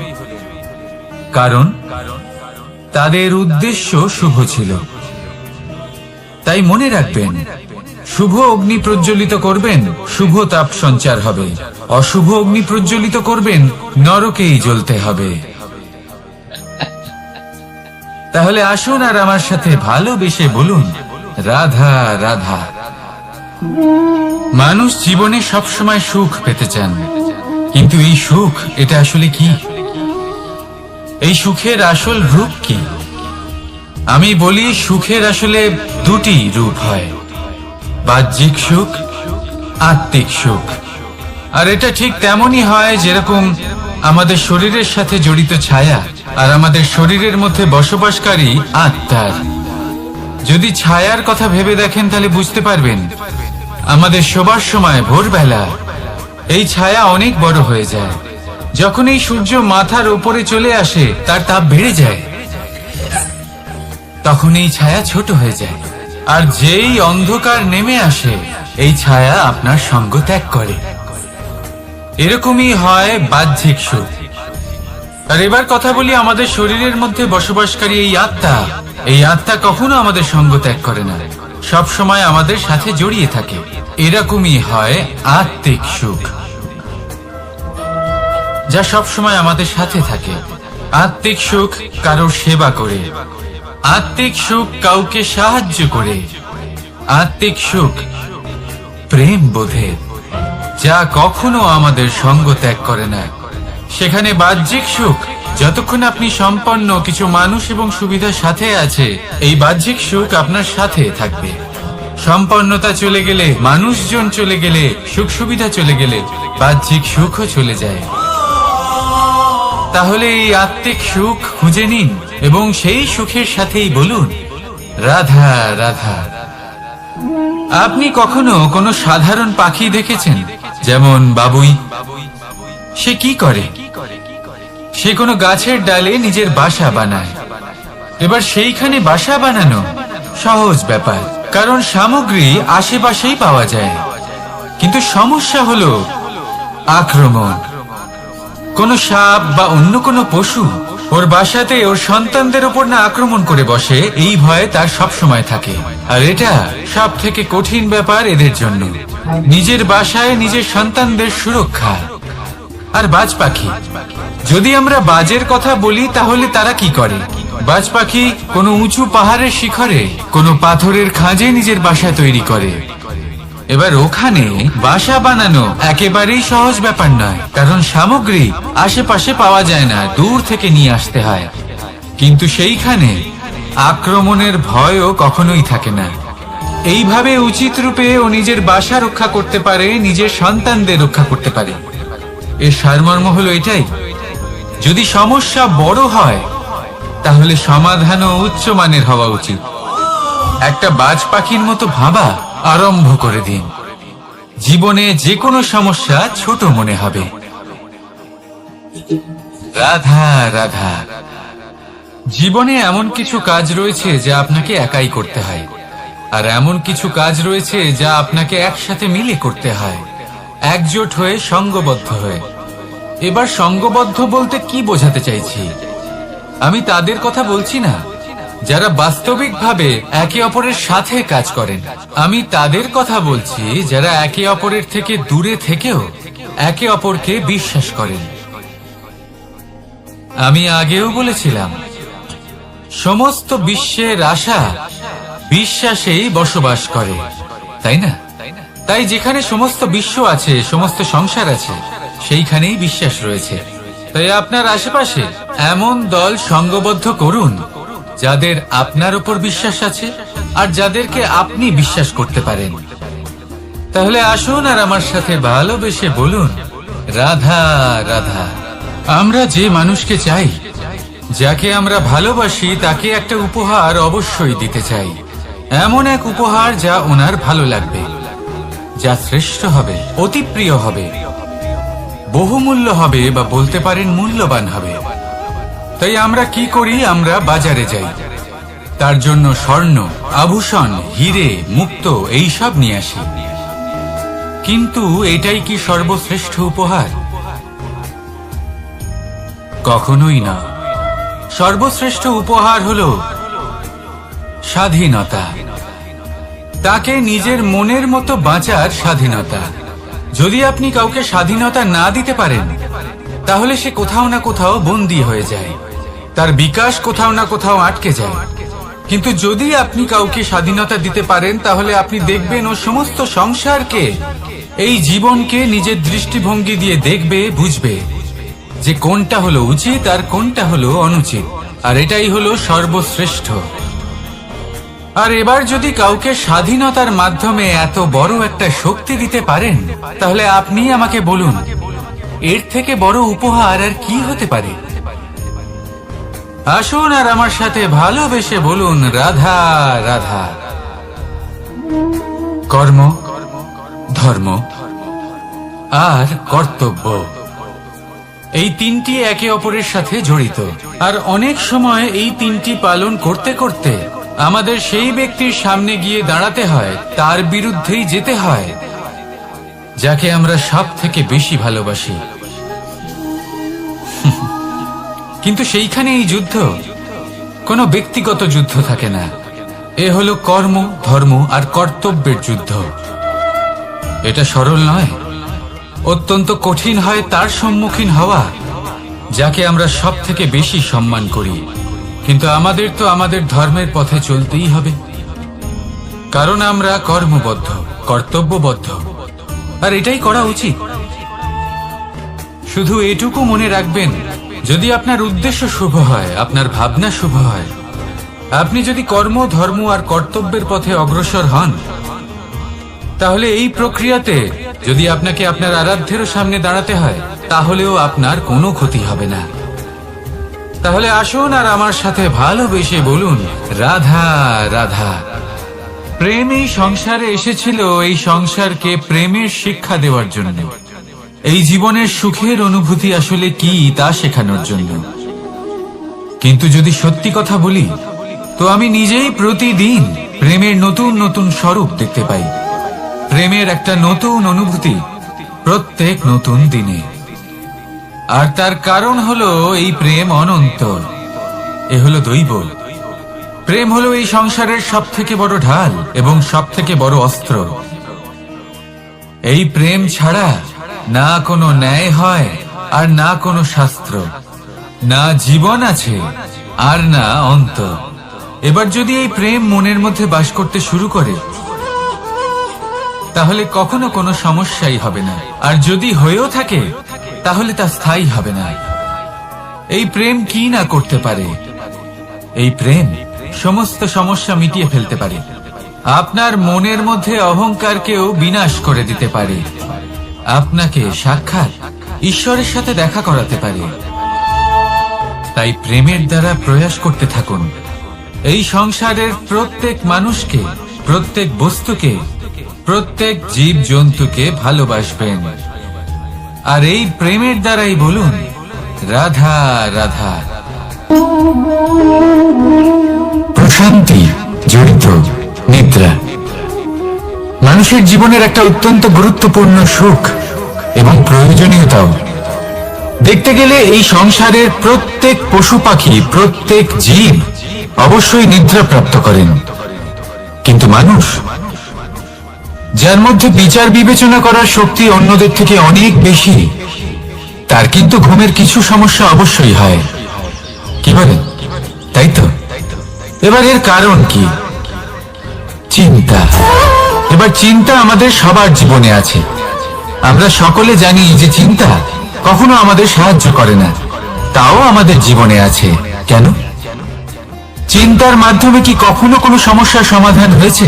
কারণ তাদের উদ্দেশ্য শুভ ছিল। তাই মনে রাখবেন, শুভ অগ্নি প্রজ্বলিত করবেন, শুভ তাপ সঞ্চার হবে। অশুভ অগ্নি প্রজ্বলিত করবেন, নরকেই জ্বলতে হবে। তাহলে আসুন আর আমার সাথে ভালোবেসে বলুন, রাধা রাধা। মানুষ জীবনে সবসময় সুখ পেতে চান, কিন্তু এই সুখ এটা আসলে কি? এই সুখের আসল রূপ কি? আমি বলি, সুখের আসলে 2টি রূপ হয়, বাহ্যিক সুখ, আত্মিক সুখ। আর এটা ঠিক তেমনই হয় যেরকম আমাদের শরীরের সাথে জড়িত ছায়া আর আমাদের শরীরের মধ্যে বসবাসকারী আত্মার। যদি ছায়ার কথা ভেবে দেখেন তাহলে বুঝতে পারবেন, আমাদের শোবার সময় ভোরবেলা এই ছায়া অনেক বড় হয়ে যায়। যখন এই সূর্য মাথার উপরে চলে আসে, তার তাপ বেড়ে যায়, তখন এই ছায়া ছোট হয়ে যায়। আর যেই অন্ধকার নেমে আসে, এই ছায়া আপনার সঙ্গ ত্যাগ করে। এরকমই হয় বাহ্যিক সুখ। আর এবার কথা বলি আমাদের শরীরের মধ্যে বসবাসকারী এই আত্মা। এই আত্মা কখনো আমাদের সঙ্গ ত্যাগ করে না, সব সময় আমাদের সাথে জড়িয়ে থাকে। এরকমই হয় আত্মিক সুখ, যা সব সময় আমাদের সাথে থাকে। আত্মিক সুখ কারোর সেবা করে, আত্মিক সুখ কাউকে সাহায্য করে, আত্মিক সুখ প্রেম বোধে, যা কখনো আমাদের সঙ্গ ত্যাগ করে না। সেখানে বাহ্যিক সুখ, যতক্ষণ আপনি সম্পন্ন কিছু মানুষ এবং সুবিধার সাথে আছে, এই বাহ্যিক সুখ আপনার সাথে থাকবে। সম্পন্নতা চলে গেলে, মানুষজন চলে গেলে, সুখ সুবিধা চলে গেলে, বাহ্যিক সুখও চলে যায়। তাহলে এই আত্মিক সুখ খুঁজে নিন এবং সেই সুখের সাথেই বলুন রাধা রাধা। আপনি কখনো কোনো সাধারণ পাখি দেখেছেন? যেমন বাবুই। সে কি করে? সে কোনো গাছের ডালে নিজের বাসা বানায়। এবার সেইখানে বাসা বানানো সহজ ব্যাপার, কারণ সামগ্রী আশেপাশেই পাওয়া যায়। কিন্তু সমস্যা হলো আক্রমণ। কোনো সাপ বা অন্য কোনো পশু ওর বাসাতে ওর সন্তানদের উপর না আক্রমণ করে বসে, এই ভয়ে তার সব সময় থাকে। আর এটা সব থেকে কঠিন ব্যাপার এদের জন্য, নিজের বাসায় নিজের সন্তানদের সুরক্ষা। আর বাজ পাখি, যদি আমরা বাজের কথা বলি তাহলে তারা কি করে? বাজ পাখি কোনো উঁচু পাহাড়ের শিখরে কোনো পাথরের খাঁজে নিজের বাসা তৈরি করে। এবার ওখানে বাসা বানানো একেবারেই সহজ ব্যাপার নয়, কারণ সামগ্রী আশেপাশে পাওয়া যায় না, দূর থেকে নিয়ে আসতে হয়। কিন্তু সেইখানে আক্রমণের ভয়ও কখনোই থাকে না। এইভাবে উচিত রূপে ও নিজের বাসা রক্ষা করতে পারে, নিজের সন্তানদের রক্ষা করতে পারে। এর সারমর্ম হলো এটাই, যদি সমস্যা বড় হয় তাহলে সমাধানও উচ্চমানের হওয়া উচিত। একটা বাজ পাখির মতো ভাবা আরম্ভ করে দিন। জীবনে যে কোনো সমস্যা ছোট মনে হবে। রাধা রাধা। জীবনে এমন কিছু কাজ রয়েছে যা আপনাকে একাই করতে হয়, আর এমন কিছু কাজ রয়েছে যা আপনাকে একসাথে মিলে করতে হয়, একজোট হয়ে, সঙ্গবদ্ধ হয়ে। এবার সঙ্গবদ্ধ বলতে কি বোঝাতে চাইছি? আমি তাদের কথা বলছি না যারা বাস্তবিকভাবে একে অপরের সাথে কাজ করেন। আমি তাদের কথা বলছি যারা একে অপরের থেকে দূরে থেকেও একে অপরকে বিশ্বাস করেন। আমি আগেও বলেছিলাম, সমস্ত বিশ্বের আশা বিশ্বাসেই বসবাস করে, তাই না? তাই যেখানে সমস্ত বিশ্ব আছে, সমস্ত সংসার আছে, সেইখানেই বিশ্বাস রয়েছে। তাই আপনার আশেপাশে এমন দল সঙ্গবদ্ধ করুন যাদের আপনার উপর বিশ্বাস আছে আর যাদেরকে আপনি বিশ্বাস করতে পারেন। তাহলে আসুন আর আমার সাথে ভালোবেসে বলুন রাধা রাধা। আমরা যে মানুষকে চাই, যাকে আমরা ভালোবাসি, তাকে একটা উপহার অবশ্যই দিতে চাই। এমন এক উপহার যা ওনার ভালো লাগবে, যা শ্রেষ্ঠ হবে, অতি প্রিয় হবে, বহুমূল্য হবে, বা বলতে পারেন মূল্যবান হবে। তাই আমরা কি করি? আমরা বাজারে যাই, তার জন্য স্বর্ণ, আভূষণ, হিরে, মুক্ত এইসব নিয়ে আসি। কিন্তু এটাই কি সর্বশ্রেষ্ঠ উপহার? কখনোই না। সর্বশ্রেষ্ঠ উপহার হলো স্বাধীনতা, তাকে নিজের মনের মতো বাঁচার স্বাধীনতা। যদি আপনি কাউকে স্বাধীনতা না দিতে পারেন, তাহলে সে কোথাও না কোথাও বন্দী হয়ে যায়, তার বিকাশ কোথাও না কোথাও আটকে যায়। কিন্তু যদি আপনি কাউকে স্বাধীনতা দিতে পারেন, তাহলে আপনি দেখবেন ও সমস্ত সংসারকে, এই জীবনকে নিজের দৃষ্টিভঙ্গি দিয়ে দেখবে, বুঝবে যে কোনটা হলো উচিত আর কোনটা হলো অনুচিত। আর এটাই হলো সর্বশ্রেষ্ঠ। আর এবার যদি কাউকে স্বাধীনতার মাধ্যমে এত বড় একটা শক্তি দিতে পারেন, তাহলে আপনি আমাকে বলুন এর থেকে বড় উপহার আর কি হতে পারে? আসুন আর আমার সাথে ভালোবেসে বলুন রাধা রাধা। কর্ম, ধর্ম আর কর্তব্য, এই তিনটি একে অপরের সাথে জড়িত। আর অনেক সময় এই তিনটি পালন করতে করতে আমাদের সেই ব্যক্তির সামনে গিয়ে দাঁড়াতে হয়, তার বিরুদ্ধেই যেতে হয়, যাকে আমরা সব থেকে বেশি ভালোবাসি। কিন্তু সেইখানে এই যুদ্ধ কোনো ব্যক্তিগত যুদ্ধ থাকে না, এ হলো কর্ম, ধর্ম আর কর্তব্যের যুদ্ধ। এটা সরল নয়, অত্যন্ত কঠিন হয় তার সম্মুখীন হওয়া যাকে আমরা সব থেকে বেশি সম্মান করি। কিন্তু আমাদের তো আমাদের ধর্মের পথে চলতেই হবে, কারণ আমরা কর্মবদ্ধ, কর্তব্যবদ্ধ, আর এটাই করা উচিত। শুধু এটুকু মনে রাখবেন, যদি আপনার উদ্দেশ্য শুভ হয়, আপনার ভাবনা শুভ হয়, আপনি যদি কর্ম, ধর্ম আর কর্তব্যের পথে অগ্রসর হন, তাহলে এই প্রক্রিয়াতে যদি আপনাকে আপনার আরাধ্যেরও সামনে দাঁড়াতে হয়, তাহলেও আপনার কোনো ক্ষতি হবে না। তাহলে আসুন আর আমার সাথে ভালোবেসে বলুন, রাধা রাধা। প্রেম এই সংসারে এসেছিল এই সংসারকে প্রেমের শিক্ষা দেওয়ার জন্য, এই জীবনের সুখের অনুভূতি আসলে কি তা শেখানোর জন্য। কিন্তু যদি সত্যি কথা বলি, তো আমি নিজেই প্রতিদিন প্রেমের নতুন নতুন স্বরূপ দেখতে পাই। প্রেমের একটা নতুন অনুভূতি প্রত্যেক নতুন দিনে। আর তার কারণ হলো এই প্রেম অনন্ত, এ হলো দৈব। প্রেম হলো এই সংসারের সব থেকে বড় ঢাল এবং সব থেকে বড় অস্ত্র। এই প্রেম ছাড়া না কোনো ন্যায় হয় আর না কোনো শাস্ত্র, না জীবন আছে আর না অন্ত। এবার যদি এই প্রেম মনের মধ্যে বাস করতে শুরু করে, তাহলে কখনো কোনো সমস্যাই হবে না। আর যদি হয়েও থাকে, তাহলে তা স্থায়ী হবে না। এই প্রেম কি না করতে পারে? এই প্রেম সমস্ত সমস্যা মিটিয়ে ফেলতে পারে। আপনার মনের মধ্যে অহংকারকেও বিনাশ করে দিতে পারে। আপনাকে সাক্ষাৎ ঈশ্বরের সাথে দেখা করাতে পারে। তাই প্রেমের দ্বারা প্রয়াস করতে থাকুন। এই সংসারের প্রত্যেক মানুষকে, প্রত্যেক বস্তুকে, প্রত্যেক জীব জন্তুকে ভালোবাসবেন। আর এই প্রেমের দ্বারাই বলুন, রাধা রাধা। প্রশান্তি জড়িত নিদ্রা মানুষের জীবনের একটা অত্যন্ত গুরুত্বপূর্ণ সুখ এবং প্রয়োজনীয়তাও। দেখতে গেলে এই সংসারের প্রত্যেক পশু পাখি, প্রত্যেক জীব অবশ্যই নিদ্রা প্রাপ্ত করেন। কিন্তু মানুষ, যার মধ্যে বিচার বিবেচনা করার শক্তি অন্যদের থেকে অনেক বেশি, তার কিন্তু ঘুমের কিছু সমস্যা অবশ্যই হয়। কি বলেন? তাই তো। এবার এর কারণ কি? চিন্তা। এবার চিন্তা আমাদের সবার জীবনে আছে। আমরা সকলে জানি যে চিন্তা কখনো আমাদের সাহায্য করে না, তাও আমাদের জীবনে আছে। কেন? চিন্তার মাধ্যমে কি কখনো কোনো সমস্যার সমাধান হয়েছে?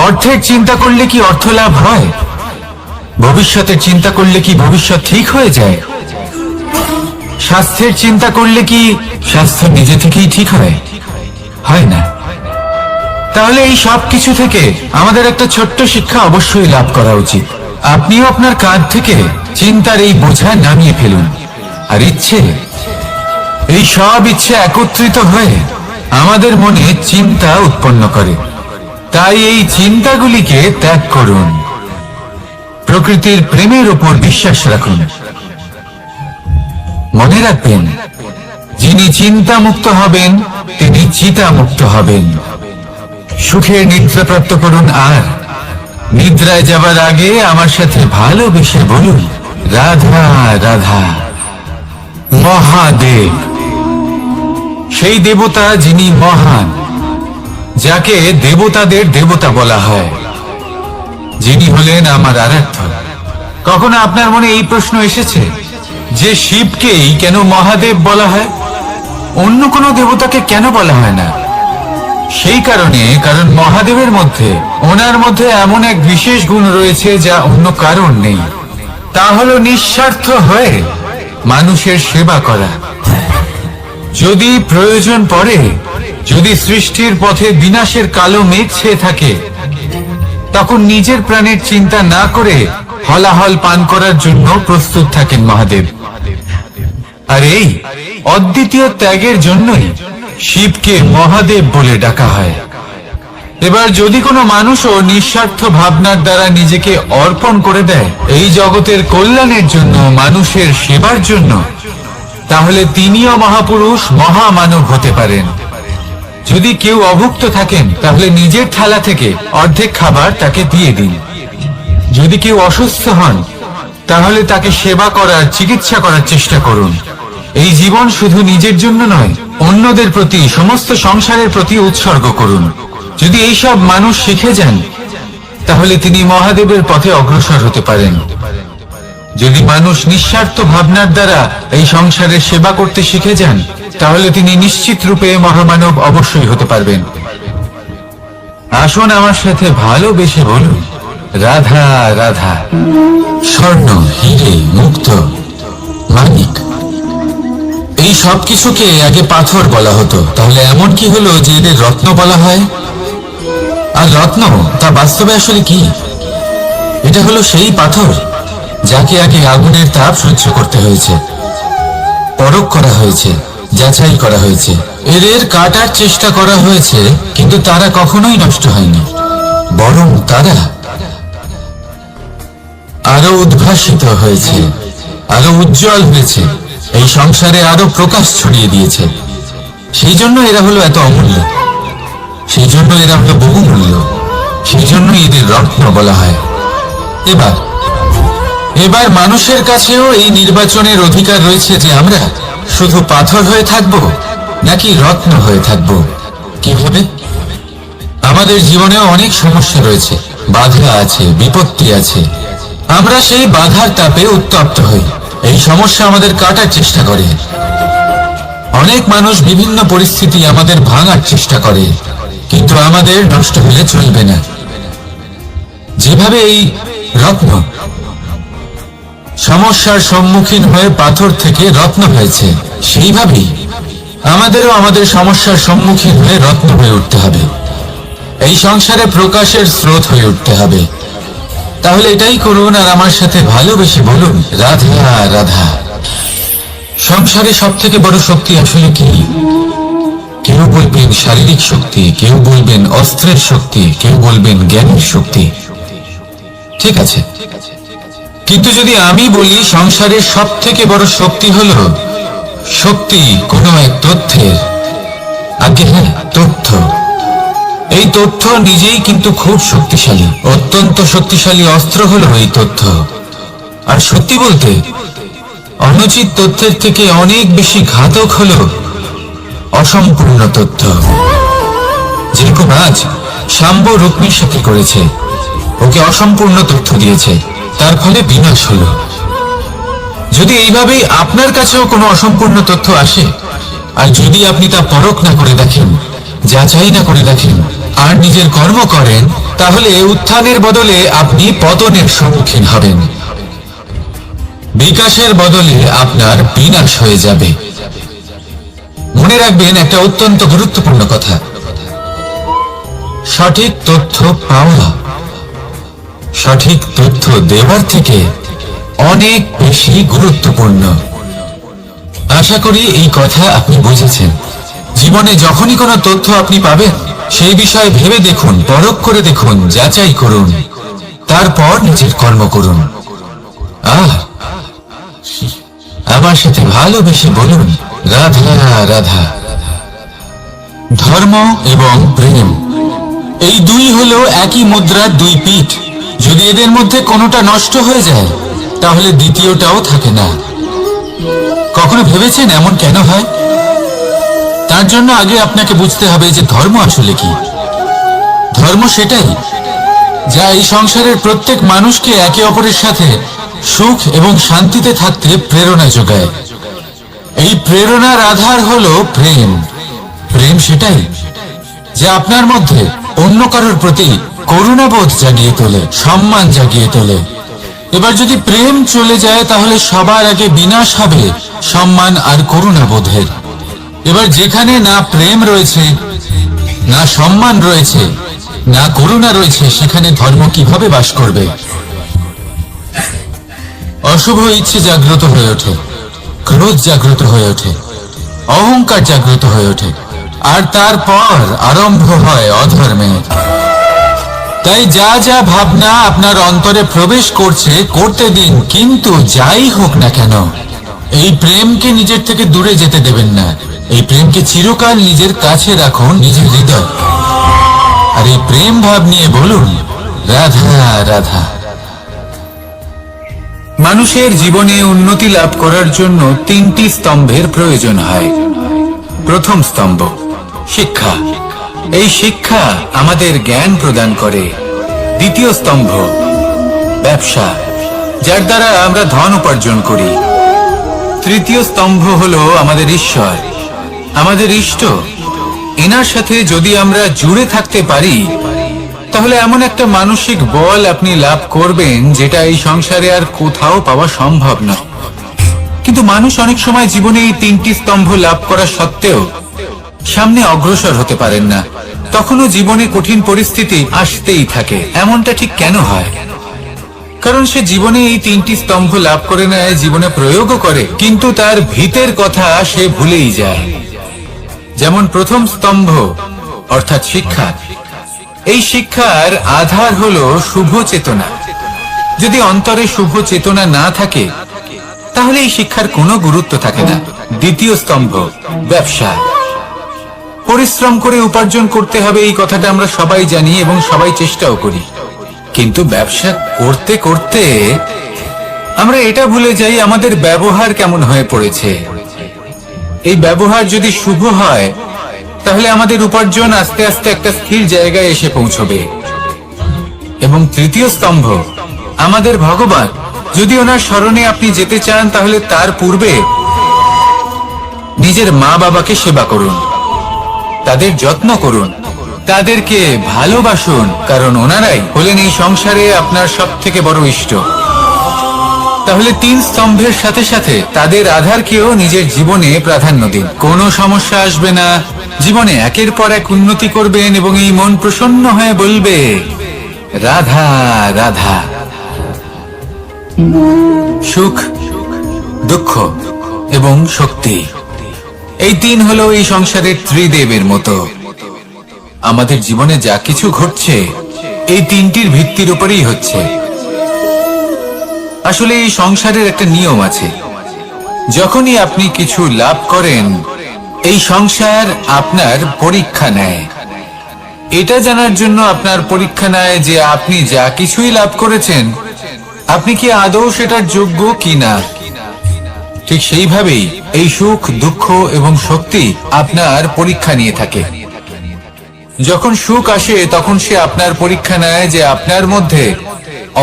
অর্থের চিন্তা করলে কি অর্থ লাভ হয়? ভবিষ্যতের চিন্তা করলে কি ভবিষ্যৎ ঠিক হয়ে যায়? স্বাস্থ্যের চিন্তা করলে কি স্বাস্থ্য নিজে থেকেই ঠিক হয়? হয় না। তাহলে এই সব কিছু থেকে আমাদের একটা ছোট্ট শিক্ষা অবশ্যই লাভ করা উচিত। আপনিও আপনার কাঁধ থেকে চিন্তার এই বোঝা নামিয়ে ফেলুন। আর ইচ্ছে, এই সব ইচ্ছে একত্রিত হয়ে আমাদের মনে চিন্তা উৎপন্ন করে। তাই এই চিন্তাগুলিকে ত্যাগ করুন। প্রকৃতির প্রেমের উপর বিশ্বাস রাখুন। মনে রাখবেন, যিনি চিন্তা মুক্ত হবেন তিনি চিতা মুক্ত হবেন। সুখের নিদ্রা প্রাপ্ত করুন। আর নিদ্রায় যাবার আগে আমার সাথে ভালোবেসে বলুন, রাধা রাধা। মহাদেব সেই দেবতা যিনি মহান, যাকে দেবতাদের দেবতা বলা হয়, যিনি হলেন আমার আরাধ্য। কখনো আপনার মনে এই প্রশ্ন এসেছে যে শিবকেই কেন মহাদেব বলা হয়, অন্য কোনো দেবতাকে কেন বলা হয় না? সেই কারণে, কারণ মহাদেবের মধ্যে, ওনার মধ্যে এমন এক বিশেষ গুণ রয়েছে যা অন্য কারণ নেই। তা হলো নিঃস্বার্থ হয়ে মানুষের সেবা করা। যদি প্রয়োজন পড়ে, যদি সৃষ্টির পথে বিনাশের কালো মেঘ ছেয়ে থাকে, তখন নিজের প্রাণের চিন্তা না করে হলাহল পান করার জন্য প্রস্তুত থাকেন মহাদেব। আর এই অদ্বিতীয় ত্যাগের জন্যই শিবকে মহাদেব বলে ডাকা হয়। এবার যদি কোনো মানুষও নিঃস্বার্থ ভাবনার দ্বারা নিজেকে অর্পণ করে দেয় এই জগতের কল্যাণের জন্য, মানুষের সেবার জন্য, তাহলে তিনিও মহাপুরুষ, মহামানব হতে পারেন। যদি কেউ অভুক্ত থাকেন, তাহলে নিজের থালা থেকে অর্ধেক খাবার তাকে দিয়ে দিন। যদি কেউ অসুস্থ হন, তাহলে তাকে সেবা করার, চিকিৎসা করার চেষ্টা করুন। এই জীবন শুধু নিজের জন্য নয়, অন্যদের প্রতি, সমস্ত সংসারের প্রতি উৎসর্গ করুন। যদি এইসব মানুষ শিখে যান, তাহলে তিনি মহাদেবের পথে অগ্রসর হতে পারেন। যদি মানুষ নিঃস্বার্থ ভাবনার দ্বারা এই সংসারের সেবা করতে শিখে যান, তাহলে তিনি নিশ্চিত রূপে মহামানব অবশ্যই হতে পারবেন। আসুন আমার সাথে ভালোবেসে বলুন, রাধা রাধা। স্বর্ণ, হিরে, মুক্ত, মানিক, এই সবকিছুকে আগে পাথর বলা হতো, তাহলে এমন কি হলো যে এদের রত্ন বলা হয়? আর রত্ন তা বাস্তবে আসলে কি? এটা হলো সেই পাথর যাকে আগে আগুনের তাপ সহ্য করতে হয়েছে, পরখ করা হয়েছে, যাচাই করা হয়েছে, এদের কাটার চেষ্টা করা হয়েছে, কিন্তু তারা কখনোই নষ্ট হয়নি, বরং তারা আরো উদ্ভাসিত হয়েছে, আরো উজ্জ্বল হয়েছে, এই সংসারে আরো প্রকাশ ছড়িয়ে দিয়েছে। সেই জন্য এরা হলো এত অমূল্য, সেই জন্য এরা হলো বহুমূল্য, সেই জন্য এদের রত্ন বলা হয়। এবার মানুষের কাছেও এই নির্বাচনের অধিকার রয়েছে যে আমরা শুধু পাথর হয়ে থাকব নাকি রত্ন হয়ে থাকব। কিভাবে? আমাদের জীবনেও অনেক সমস্যা রয়েছে, বাধা আছে, বিপত্তি আছে। আমরা সেই বাধার তাপে উত্তপ্ত হই, এই সমস্যা আমাদের কাটার চেষ্টা করে। অনেক মানুষ বিভিন্ন পরিস্থিতি আমাদের ভাঙার চেষ্টা করে, কিন্তু আমাদের নষ্ট হলে চলবে না। যেভাবে এই রত্ন সমস্যার সম্মুখীন হয়ে পাথর থেকে রত্ন হয়েছে, সেইভাবেই আমাদেরও আমাদের সমস্যার সম্মুখীন হয়ে রত্ন হয়ে উঠতে হবে, এই সংসারে প্রকাশের স্রোত হয়ে উঠতে হবে। তাহলে এটাই করুন আর আমার সাথে ভালোবেসে বলুন, রাধা রাধা। সংসারে সব থেকে বড় শক্তি আসলে কি? কেউ বলবেন শারীরিক শক্তি, কেউ বলবেন অস্ত্রের শক্তি, কেউ বলবেন জ্ঞানের শক্তি। ঠিক আছে, কিন্তু যদি আমি বলি সংসারের সব থেকে বড় শক্তি হলো শক্তি কোনো এক তথ্যের, আগে হ্যাঁ, তথ্য। এই তথ্য নিজেই কিন্তু খুব শক্তিশালী, অত্যন্ত শক্তিশালী অস্ত্র হলো এই তথ্য। আর সত্যি বলতে অনুচিত তথ্যের থেকে অনেক বেশি ঘাতক হলো অসম্পূর্ণ তথ্য। যেরকম আজ শাম্ব রুক্মির সাথে করেছে, ওকে অসম্পূর্ণ তথ্য দিয়েছে, তার ফলে বিনাশ হলো। যদি এইভাবেই আপনার কাছেও কোনো অসম্পূর্ণ তথ্য আসে, আর যদি আপনি তা পরখ না করে দেখেন, যাচাই না করে দেখেন, আর নিজের কর্ম করেন, তাহলে উত্থানের বদলে আপনি পতনের সম্মুখীন হবেন, বিকাশের বদলে আপনার বিনাশ হয়ে যাবে। মনে রাখবেন একটা অত্যন্ত গুরুত্বপূর্ণ কথা, সঠিক তথ্য পাওয়া সঠিক তথ্য দেওয়ার থেকে অনেক বেশি গুরুত্বপূর্ণ। আশা করি এই কথা আপনি বুঝেছেন। জীবনে যখনই কোনো তথ্য আপনি পাবেন, সেই বিষয়ে ভেবে দেখুন, পরখ করে দেখুন, যাচাই করুন, তারপর নিজের কর্ম করুন। আমার সাথে ভালোবেসে বলুন, রাধা রাধা। ধর্ম এবং প্রেম, এই দুই হলো একই মুদ্রার দুই পিঠ। যদি এদের মধ্যে কোনোটা নষ্ট হয়ে যায়, তাহলে দ্বিতীয়টাও থাকে না। কখনো ভেবেছেন এমন কেন হয়? তার জন্য আগে আপনাকে বুঝতে হবে যে ধর্ম আসলে কি। ধর্ম সেটাই যা এই সংসারের প্রত্যেক মানুষকে একে অপরের সাথে সুখ এবং শান্তিতে থাকতে প্রেরণা যোগায়। এই প্রেরণার আধার হলো প্রেম। প্রেম সেটাই যা আপনার মধ্যে অন্য কারোর প্রতি করুণাবোধ জাগিয়ে তোলে, সম্মান জাগিয়ে তোলে। এবার যদি প্রেম চলে যায়, তাহলে সবার আগে বিনাশ হবে সম্মান আর করুণাবোধের। এবার যেখানে না প্রেম রয়েছে, না সম্মান রয়েছে, না করুণা রয়েছে, সেখানে ধর্ম কিভাবে বাস করবে? অশুভ ইচ্ছে জাগ্রত হয়ে ওঠে, ক্রোধ জাগ্রত হয়ে ওঠে, অহংকার জাগ্রত হয়ে ওঠে, আর তারপর আরম্ভ হয় অধর্মের। তাই যা যা ভাবনা আপনার অন্তরে প্রবেশ করছে, করতে দিন, কিন্তু যাই হোক না কেন, এই প্রেমকে নিজের থেকে দূরে যেতে দেবেন না। এই প্রেমকে চিরকাল নিজের কাছে রাখুন, নিজের হৃদয়। আর এই প্রেম ভাব নিয়ে বলুন, রাধা রাধা। মানুষের জীবনে উন্নতি লাভ করার জন্য তিনটি স্তম্ভের প্রয়োজন হয়। প্রথম স্তম্ভ শিক্ষা। এই শিক্ষা আমাদের জ্ঞান প্রদান করে। দ্বিতীয় স্তম্ভ ব্যবসা, যার দ্বারা আমরা ধন উপার্জন করি। তৃতীয় স্তম্ভ হলো আমাদের ঈশ্বর, আমাদের ইষ্ট। এনার সাথে যদি আমরা জুড়ে থাকতে পারি, তাহলে এমন একটা মানসিক বল আপনি লাভ করবেন যেটা এই সংসারে আর কোথাও পাওয়া সম্ভব না। কিন্তু কিন্তু মানুষ অনেক সময় জীবনে এই তিনটি স্তম্ভ লাভ করা সত্ত্বেও সামনে অগ্রসর হতে পারেন না। তখনও জীবনে কঠিন পরিস্থিতি আসতেই থাকে। এমনটা ঠিক কেন হয়? কারণ সে জীবনে এই তিনটি স্তম্ভ লাভ করে নেয়, জীবনে প্রয়োগও করে, কিন্তু তার ভিতের কথা সে ভুলেই যায়। যেমন প্রথম স্তম্ভ অর্থাৎ শিক্ষা। এই শিক্ষার আধার হলো শুভ চেতনা। যদি অন্তরে শুভ চেতনা না থাকে তাহলে এই শিক্ষার কোনো গুরুত্ব থাকে না। দ্বিতীয় স্তম্ভ ব্যবসা। পরিশ্রম করে উপার্জন করতে হবে, এই কথাটা আমরা সবাই জানি এবং সবাই চেষ্টাও করি। কিন্তু ব্যবসা করতে করতে আমরা এটা ভুলে যাই আমাদের ব্যবহার কেমন হয়ে পড়েছে। এই ব্যবহার যদি শুভ হয় তাহলে আমাদের উপার্জন আস্তে আস্তে একটা স্থির জায়গায় এসে পৌঁছবে। এবং তৃতীয় স্তম্ভ আমাদের ভগবান। যদি ওনার স্মরণে আপনি যেতে চান তাহলে তার পূর্বে নিজের মা বাবাকে সেবা করুন, তাদের যত্ন করুন, তাদেরকে ভালোবাসুন, কারণ ওনারাই হলেন এই সংসারে আপনার সবথেকে বড় ইষ্ট। তাহলে তিন স্তম্ভের সাথে সাথে তাদের আধারকেও নিজের জীবনে প্রাধান্য দিন। কোনো সমস্যা আসবে না, জীবনে একের পর এক উন্নতি করবেন এবং এই মন প্রসন্ন হয়ে বলবে রাধা রাধা। সুখ, দুঃখ এবং শক্তি, এই তিন হলো এই সংসারের ত্রিদেবের মতো। আমাদের জীবনে যা কিছু ঘটছে এই তিনটির ভিত্তির উপরেই হচ্ছে। আসলে এই সংসারের একটা নিয়ম আছে, যখনই আপনি কিছু লাভ করেন এই সংসার আপনার পরীক্ষা নেয়। এটা জানার জন্য আপনার পরীক্ষা নেয় যে আপনি যা কিছুই লাভ করেছেন আপনি কি আদৌ সেটার যোগ্য কিনা। ঠিক সেইভাবেই এই সুখ, দুঃখ এবং শক্তি আপনার পরীক্ষা নিয়ে থাকে। যখন সুখ আসে তখন সে আপনার পরীক্ষা নেয় যে আপনার মধ্যে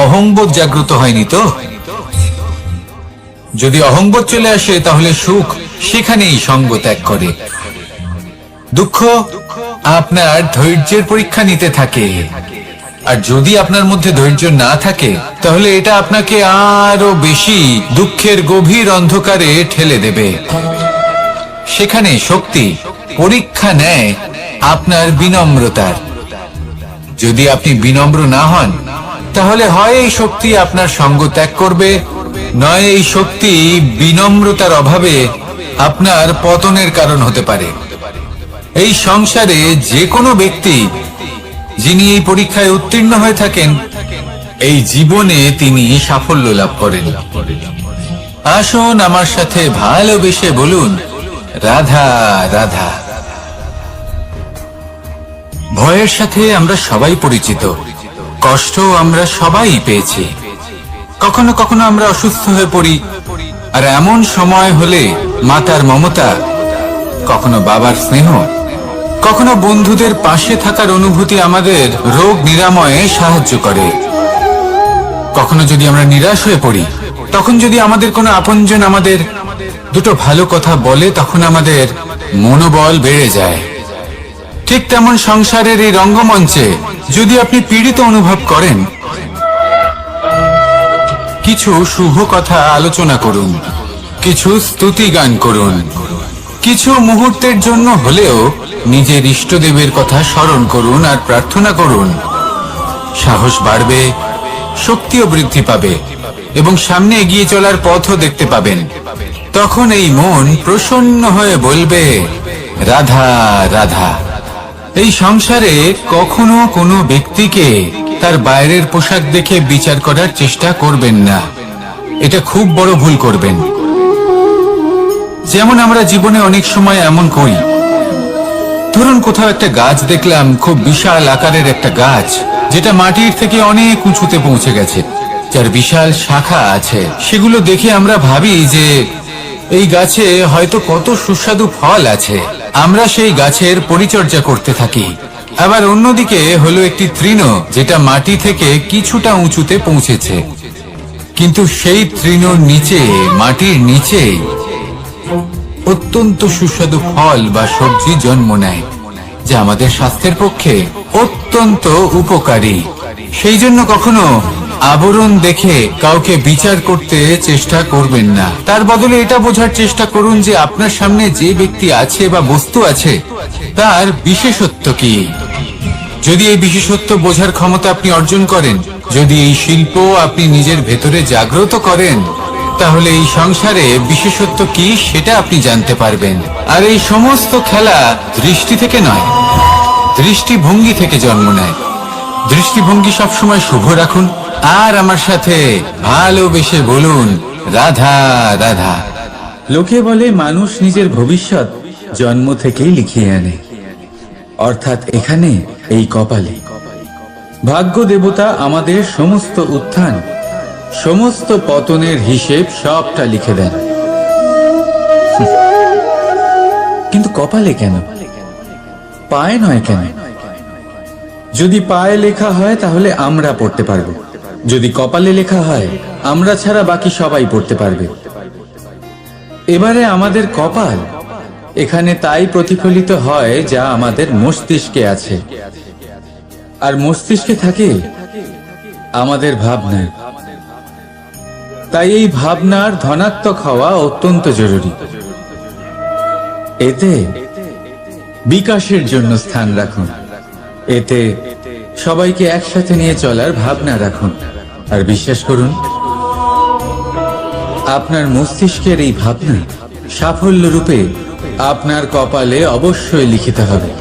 অহংবোধ জাগ্রত হয়নি তো। যদি অহংবোধ চলে আসে তাহলে সুখ সেখানেই সঙ্গ ত্যাগ করে। দুঃখ আপনার ধৈর্যের পরীক্ষা নিতে থাকে, আর যদি আপনার মধ্যে ধৈর্য না থাকে তাহলে এটা আপনাকে আরো বেশি দুঃখের গভীর অন্ধকারে ঠেলে দেবে। সেখানে শক্তি পরীক্ষা নেয় আপনার বিনম্রতার। যদি আপনি বিনম্র না হন তাহলে হয় এই শক্তি আপনার সঙ্গ ত্যাগ করবে, নয় এই শক্তি বিনম্রতার অভাবে আপনার পতনের কারণ হতে পারে। এই সংসারে যে কোনো ব্যক্তি যিনি এই পরীক্ষায় উত্তীর্ণ হয়ে থাকেন এই জীবনে তিনি সাফল্য লাভ করেন। আসুন আমার সাথে ভালোবেসে বলুন রাধা রাধা। ভয়ের সাথে আমরা সবাই পরিচিত, কষ্ট আমরা সবাই পেয়েছি। কখনো কখনো আমরা অসুস্থ হয়ে পড়ি, আর এমন সময় হলে মাতার মমতা, কখনো বাবার স্নেহ, কখনো বন্ধুদের পাশে থাকার অনুভূতি আমাদের রোগ নিরাময়ে সাহায্য করে। কখনো যদি আমরা নিরাশ হয়ে পড়ি তখন যদি আমাদের কোনো আপনজন আমাদের দুটো ভালো কথা বলে তখন আমাদের মনোবল বেড়ে যায়। ঠিক তেমন সংসারের এই রঙ্গমঞ্চে যদি আপনি পীড়িত অনুভব করেন কিছু শুভ কথা আলোচনা করুন, কিছু স্তুতি গান করুন, কিছু মুহূর্তের জন্য হলেও নিজের ইষ্টদেবের কথা স্মরণ করুন আর প্রার্থনা করুন। সাহস বাড়বে, শক্তিও বৃদ্ধি পাবে এবং সামনে এগিয়ে চলার পথও দেখতে পাবেন। তখন এই মন প্রসন্ন হয়ে বলবে রাধা রাধা। এই সংসারে কখনো কোনো ব্যক্তিকে তার বাইরের পোশাক দেখে বিচার করার চেষ্টা করবেন না, এটা খুব বড় ভুল করবেন। যেমন আমরা জীবনে অনেক সময় এমন করি, ধরুন কোথাও একটা গাছ দেখলাম, খুব বিশাল আকারের একটা গাছ যেটা মাটির থেকে অনেক উঁচুতে পৌঁছে গেছে, যার বিশাল শাখা আছে। সেগুলো দেখে আমরা ভাবি যে এই গাছে হয়তো কত সুস্বাদু ফল আছে, আমরা সেই গাছের পরিচর্যা করতে থাকি। আবার অন্যদিকে হলো একটি তৃণ যেটা মাটি থেকে কিছুটা উঁচুতে পৌঁছেছে, কিন্তু সেই তৃণর নিচে, মাটির নিচে অত্যন্ত সুস্বাদু ফল বা সবজি জন্ম নেয়, যা আমাদের স্বাস্থ্যের পক্ষে অত্যন্ত উপকারী। সেই জন্য কখনো আবরণ দেখে কাউকে বিচার করতে চেষ্টা করবেন না, তার বদলে এটা বোঝার চেষ্টা করুন যে আপনার সামনে যে ব্যক্তি আছে বা বস্তু আছে তার বিশেষত্ব কি। যদি এই বিশেষত্ব বোঝার ক্ষমতা আপনি অর্জন করেন, যদি এই শিল্প আপনি নিজের ভেতরে জাগ্রত করেন, তাহলে এই সংসারে বিশেষত্ব কি সেটা আপনি জানতে পারবেন। আর এই সমস্ত খেলা দৃষ্টি থেকে নয়, দৃষ্টিভঙ্গি থেকে জন্ম নেয়। দৃষ্টিভঙ্গি সবসময় শুভ রাখুন আর আমার সাথে ভালোবেসে বলুন, রাধা রাধা। লোকে বলে মানুষ নিজের ভবিষ্যৎ জন্ম থেকেই লিখিয়ে আনে, অর্থাৎ এখানে এই কপালে। ভাগ্য দেবতা আমাদের সমস্ত উত্থান, সমস্ত পতনের হিসেব সবটা লিখে দেন। কিন্তু কপালে কেন, পায়ে নয় কেন? যদি পায়ে লেখা হয় তাহলে আমরা পড়তে পারবো, যদি কপালে লেখা হয় আমরা ছাড়া বাকি সবাই পড়তে পারবে। এবারে আমাদের কপাল এখানে তাই প্রতিফলিত হয় যা আমাদের মস্তিষ্কে আছে, আর মস্তিষ্কে থাকে আমাদের ভাবনা। তাই এই ভাবনার ধনাত্মক হওয়া অত্যন্ত জরুরি। এতে বিকাশের জন্য স্থান রাখুন, এতে সবাইকে একসাথে নিয়ে চলার ভাবনা রাখুন। আর বিশ্বাস করুন, আপনার মস্তিষ্কের এই ভাবনা সাফল্য রূপে আপনার কপালে অবশ্যই লিখিত হবে,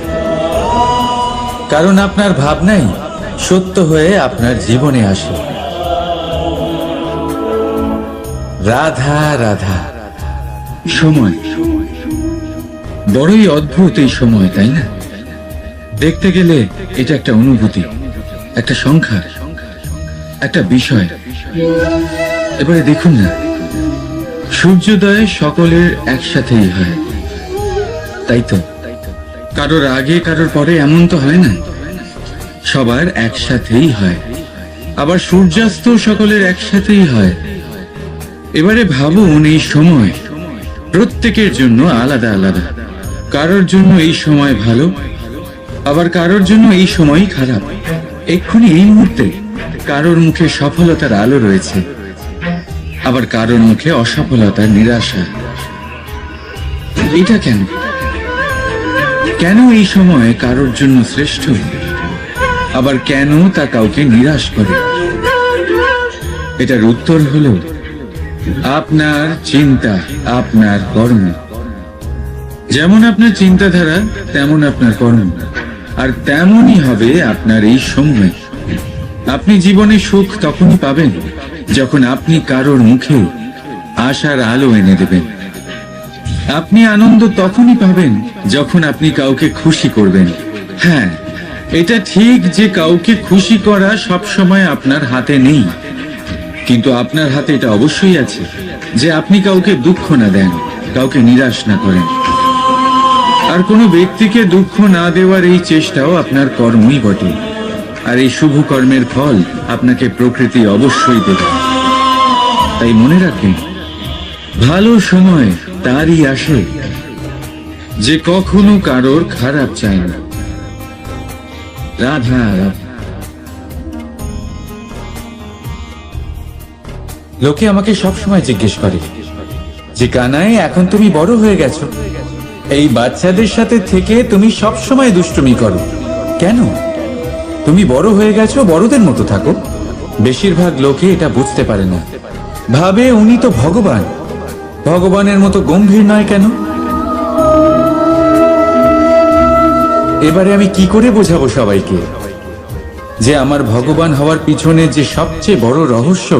কারণ আপনার ভাবনাই সত্য হয়ে আপনার জীবনে আসে। রাধা রাধা। সময় বড়ই অদ্ভুত, এই সময়, তাই না? দেখতে গেলে এটা একটা অনুভূতি, একটা সংখ্যা, একটা বিষয়। এবারে দেখুন না, সূর্যোদয় সকলের একসাথেই হয়, তাই তো? কারোর আগে কারোর পরে এমন তো হয় না, সবার একসাথেই হয়। আবার সূর্যাস্ত সকলের একসাথেই হয়। এবারে ভাবুন, এই সময় প্রত্যেকের জন্য আলাদা আলাদা। কারোর জন্য এই সময় ভালো, আবার কারোর জন্য এই সময়ই খারাপ। এক্ষুনি এই মুহূর্তে কারোর মুখে সফলতার আলো রয়েছে, আবার কারোর মুখে অসফলতার নিরাশা। এটা কেন? কেন এই সময় কারোর জন্য শ্রেষ্ঠ, আবার কেন তা কাউকে নিরাশ করে? এটার উত্তর হলো আপনার চিন্তা, আপনার কর্ম। যেমন আপনার চিন্তাধারা তেমন আপনার কর্ম, আর তেমনই হবে আপনার এই সময়। আপনি জীবনে সুখ তখনই পাবেন যখন আপনি কারোর মুখে আশার আলো এনে দেবেন। আপনি আনন্দ তখনই পাবেন যখন আপনি কাউকে খুশি করবেন। হ্যাঁ, এটা ঠিক যে কাউকে খুশি করা সবসময় আপনার হাতে নেই, কিন্তু আপনার হাতে এটা অবশ্যই আছে যে আপনি কাউকে দুঃখ না দেন, কাউকে নিরাশ না করেন। আর কোনো ব্যক্তিকে দুঃখ না দেওয়ার এই চেষ্টাও আপনার কর্মই বটে। আর এই শুভ কর্মের ফল আপনাকে প্রকৃতি অবশ্যই দেবে। তাই মনে রাখবেন, ভালো সময় তারই আসে যে কখনো কারোর খারাপ চায় না। রাধা রাধা। লোকে আমাকে সবসময় জিজ্ঞেস করে যে কানাই, এখন তুমি বড় হয়ে গেছো, এই বাচ্চাদের সাথে থেকে তুমি সবসময় দুষ্টুমি করো কেন? তুমি বড় হয়ে গেছো, বড়দের মতো থাকো। বেশিরভাগ লোকে এটা বুঝতে পারে না, ভাবে উনি তো ভগবান, ভগবানের মতো গম্ভীর নয় কেন? এবারে আমি কি করে বোঝাবো সবাইকে যে আমার ভগবান হওয়ার পিছনে যে সবচেয়ে বড় রহস্য,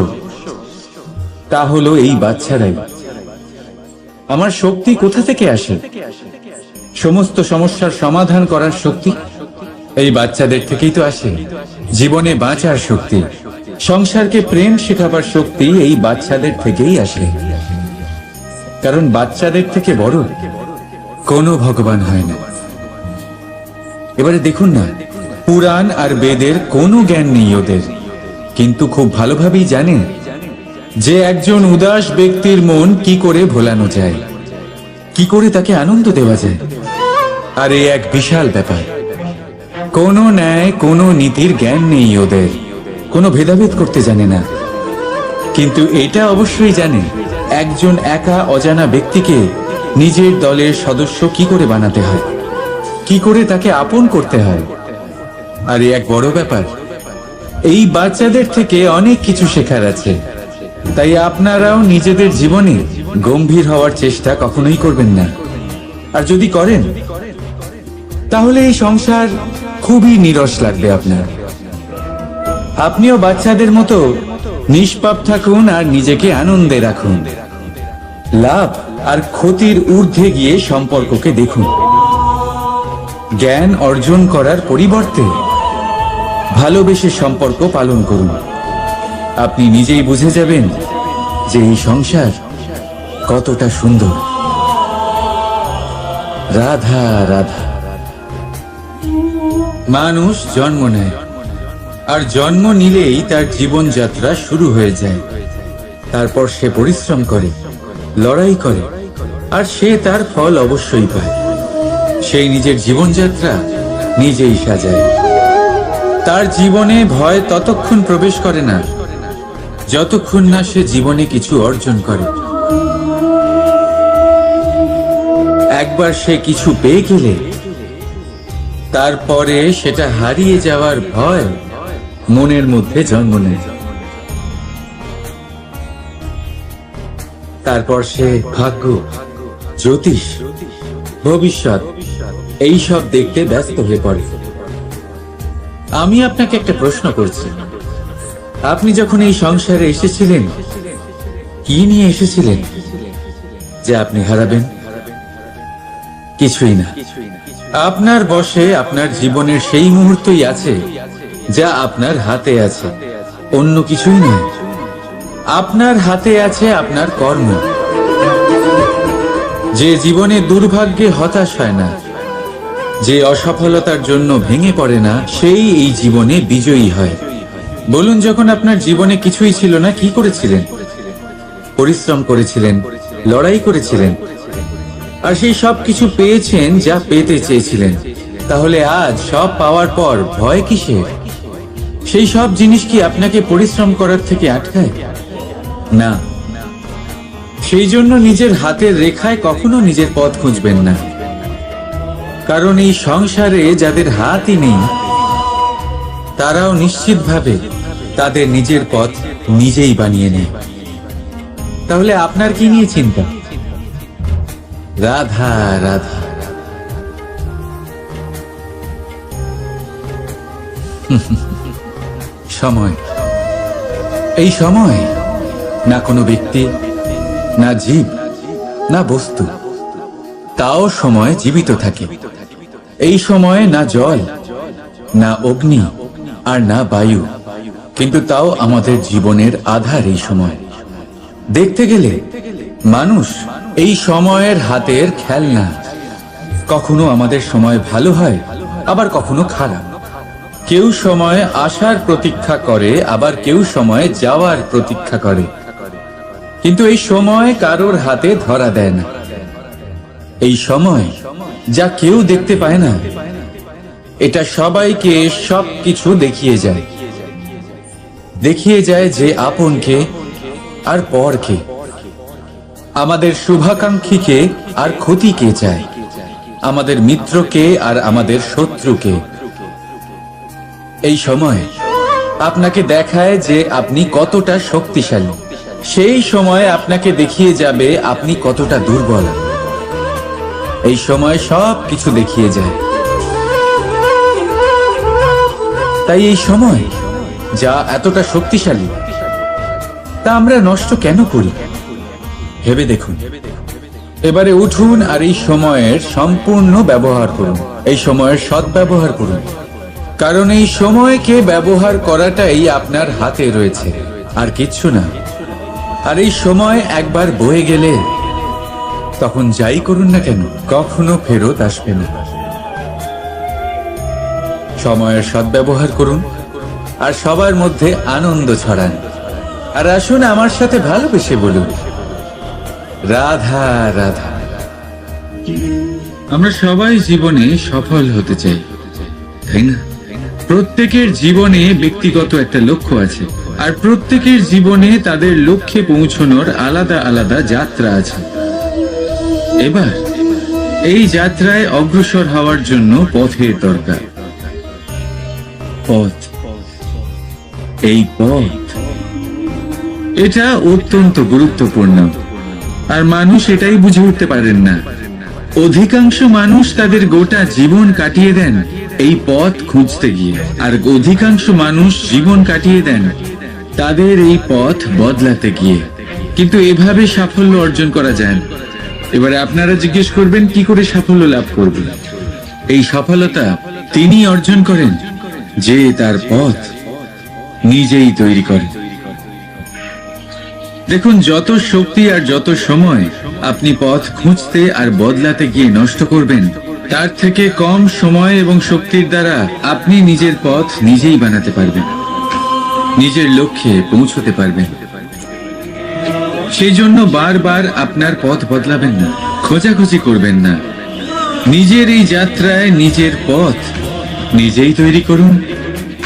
তা হলো এই বাচ্চারাই। আমার শক্তি কোথা থেকে আসে? সমস্ত সমস্যার সমাধান করার শক্তি এই বাচ্চাদের থেকেই তো আসে। জীবনে বাঁচার শক্তি, সংসারকে প্রেম শেখাবার শক্তি এই বাচ্চাদের থেকেই আসে। কারণ বাচ্চাদের থেকে বড় কোনো ভগবান হয় না। এবারে দেখুন না, পুরাণ আর বেদের কোনো জ্ঞান নেই ওদের, কিন্তু খুব ভালোভাবেই জানে যে একজন উদাস ব্যক্তির মন কি করে ভোলানো যায়, কি করে তাকে আনন্দ দেওয়া যায়। আর এই এক বিশাল ব্যাপার, কোনো ন্যায় কোনো নীতির জ্ঞান নেই ওদের। কোনো ভেদাভেদ করতে জানে না, কিন্তু এটা অবশ্যই জানে একজন একা অজানা ব্যক্তিকে নিজের দলের সদস্য কি করে বানাতে হয়, কি করে তাকে আপন করতে হয়। আর এক বড় ব্যাপার, এই বাচ্চাদের থেকে অনেক কিছু শেখার আছে। তাই আপনারাও নিজেদের জীবনে গম্ভীর হওয়ার চেষ্টা কখনোই করবেন না। আর যদি করেন তাহলে এই সংসার খুবই নীরস লাগবে আপনার। আপনিও বাচ্চাদের মতো নিষ্পাপ থাকুন আর নিজেকে আনন্দে রাখুন। লাভ আর ক্ষতির ঊর্ধ্বে গিয়ে সম্পর্ককে দেখুন। জ্ঞান অর্জন করার পরিবর্তে ভালোবেসে সম্পর্ক পালন করুন। আপনি নিজেই বুঝে যাবেন যে এই সংসার কতটা সুন্দর। রাধা রাধা। মানুষ জন্ম নেয়, আর জন্ম নিলেই তার জীবনযাত্রা শুরু হয়ে যায়। তারপর সে পরিশ্রম করে, লড়াই করে, আর সে তার ফল অবশ্যই পায়। সেই নিজের জীবনযাত্রা নিজেই সাজায়। তার জীবনে ভয় ততক্ষণ প্রবেশ করে না যতক্ষণ না সে জীবনে কিছু অর্জন করে। একবার সে কিছু পেয়ে গেলে তারপরে সেটা হারিয়ে যাওয়ার ভয় মনের মধ্যে জন্ম নেয়। তারপর সে ভাগ্য, জ্যোতিষ, ভবিষ্যৎ এইসব দেখতে ব্যস্ত হয়ে পড়ে। আমি আপনাকে একটা প্রশ্ন করছি, আপনি যখন এই সংসারে এসেছিলেন কি নিয়ে এসেছিলেন যে আপনি হারাবেন? কিছুই না। আপনার বশে আপনার জীবনের সেই মুহূর্তই আছে যা আপনার হাতে আছে, অন্য কিছুই নয়। আপনার হাতে আছে আপনার কর্ম। যে জীবনে দুর্ভাগ্যে হতাশ হয় না, যে অসফলতার জন্য ভেঙে পড়ে না, সেই এই জীবনে বিজয়ী হয়। বলুন, যখন আপনার জীবনে কিছুই ছিল না কি করেছিলেন? পরিশ্রম করেছিলেন, লড়াই করেছিলেন, আর সেই সব কিছু পেয়েছেন যা পেতে চেয়েছিলেন। তাহলে আজ সব পাওয়ার পর ভয় কিসের? সেই সব জিনিস কি আপনাকে পরিশ্রম করার থেকে আটকায়? না। সেই জন্য নিজের হাতের রেখায় কখনো নিজের পথ খুঁজবেন না, কারণ এই সংসারে যাদের হাতই নেই তারাও নিশ্চিতভাবে তাদের নিজের পথ নিজেই বানিয়ে নেয়। তাহলে আপনার কি নিয়ে চিন্তা? রাধা রাধা। সময়, এই সময় না কোনো ব্যক্তি, না জীব, না বস্তু, তাও সময় জীবিত থাকে। এই সময়ে না জল, না অগ্নি, আর না বায়ু, কিন্তু তাও আমাদের জীবনের আধার। এই সময় দেখতে গেলে মানুষ এই সময়ের হাতের খেলনা। কখনো আমাদের সময় ভালো হয়, আবার কখনো খারাপ। কেউ সময় আসার প্রতীক্ষা করে, আবার কেউ সময় যাওয়ার প্রতীক্ষা করে, কিন্তু এই সময় কারোর হাতে ধরা দেয় না। এই সময় যা কেউ দেখতে পায় না, এটা সবাইকে সবকিছু দেখিয়ে যায়। দেখিয়ে যায় যে আপনকে আর পরকে, আমাদের শুভাকাঙ্ক্ষীকে আর ক্ষতিকে চায়, আমাদের মিত্রকে আর আমাদের শত্রুকে। এই সময় আপনাকে দেখায় যে আপনি কতটা শক্তিশালী, সেই সময় আপনাকে দেখিয়ে যাবে আপনি কতটা দুর্বল। এই সময় সব কিছু দেখিয়ে যায়। তাই এই সময় যা এতটা শক্তিশালী, তা আমরা নষ্ট কেন করি? ভেবে দেখুন। এবারে উঠুন আর এই সময়ের সম্পূর্ণ ব্যবহার করুন। এই সময়ের সদ্ব্যবহার করুন, কারণ এই সময়কে ব্যবহার করাটাই আপনার হাতে রয়েছে, আর কিচ্ছু না। আর এই সময় একবার বয়ে গেলে তখন যাই করুন না কেন কখনো ফেরত আসবে না। সময়ের সদ্ব্যবহার করুন আর সবার মধ্যে আনন্দ ছড়ান। আর আসুন আমার সাথে ভালোবেসে বলুন, রাধা রাধা। আমরা সবাই জীবনে সফল হতে চাই, তাই না? প্রত্যেকের জীবনে ব্যক্তিগত একটা লক্ষ্য আছে, আর প্রত্যেকের জীবনে তাদের লক্ষ্যে পৌঁছানোর আলাদা আলাদা যাত্রা আছে। এবার এই যাত্রায় অগ্রসর হওয়ার জন্য পথের দরকার। পথ, এই পথ, এটা অত্যন্ত গুরুত্বপূর্ণ, আর মানুষ এটাই বুঝে উঠতে পারেন না। অধিকাংশ মানুষ তাদের গোটা জীবন কাটিয়ে দেন এই পথ খুঁজতে গিয়ে, আর অধিকাংশ মানুষ জীবন কাটিয়ে দেন তাদের এই পথ বদলাতে গিয়ে। কিন্তু এভাবে সাফল্য অর্জন করা যায় না। এবারে আপনারা জিজ্ঞেস করবেন কি করে সাফল্য লাভ করবেন। এই সফলতা তিনি অর্জন করেন যে তার পথ নিজেই তৈরি করে। দেখুন, যত শক্তি আর যত সময় আপনি পথ খুঁজতে আর বদলাতে গিয়ে নষ্ট করবেন, তার থেকে কম সময় এবং শক্তির দ্বারা আপনি নিজের পথ নিজেই বানাতে পারবেন, নিজের লক্ষ্যে পৌঁছতে পারবেন। সেই জন্য বারবার আপনার পথ বদলাবেন না, খোঁজাখুঁজি করবেন না। নিজের এই যাত্রায় নিজের পথ নিজেই তৈরি করুন,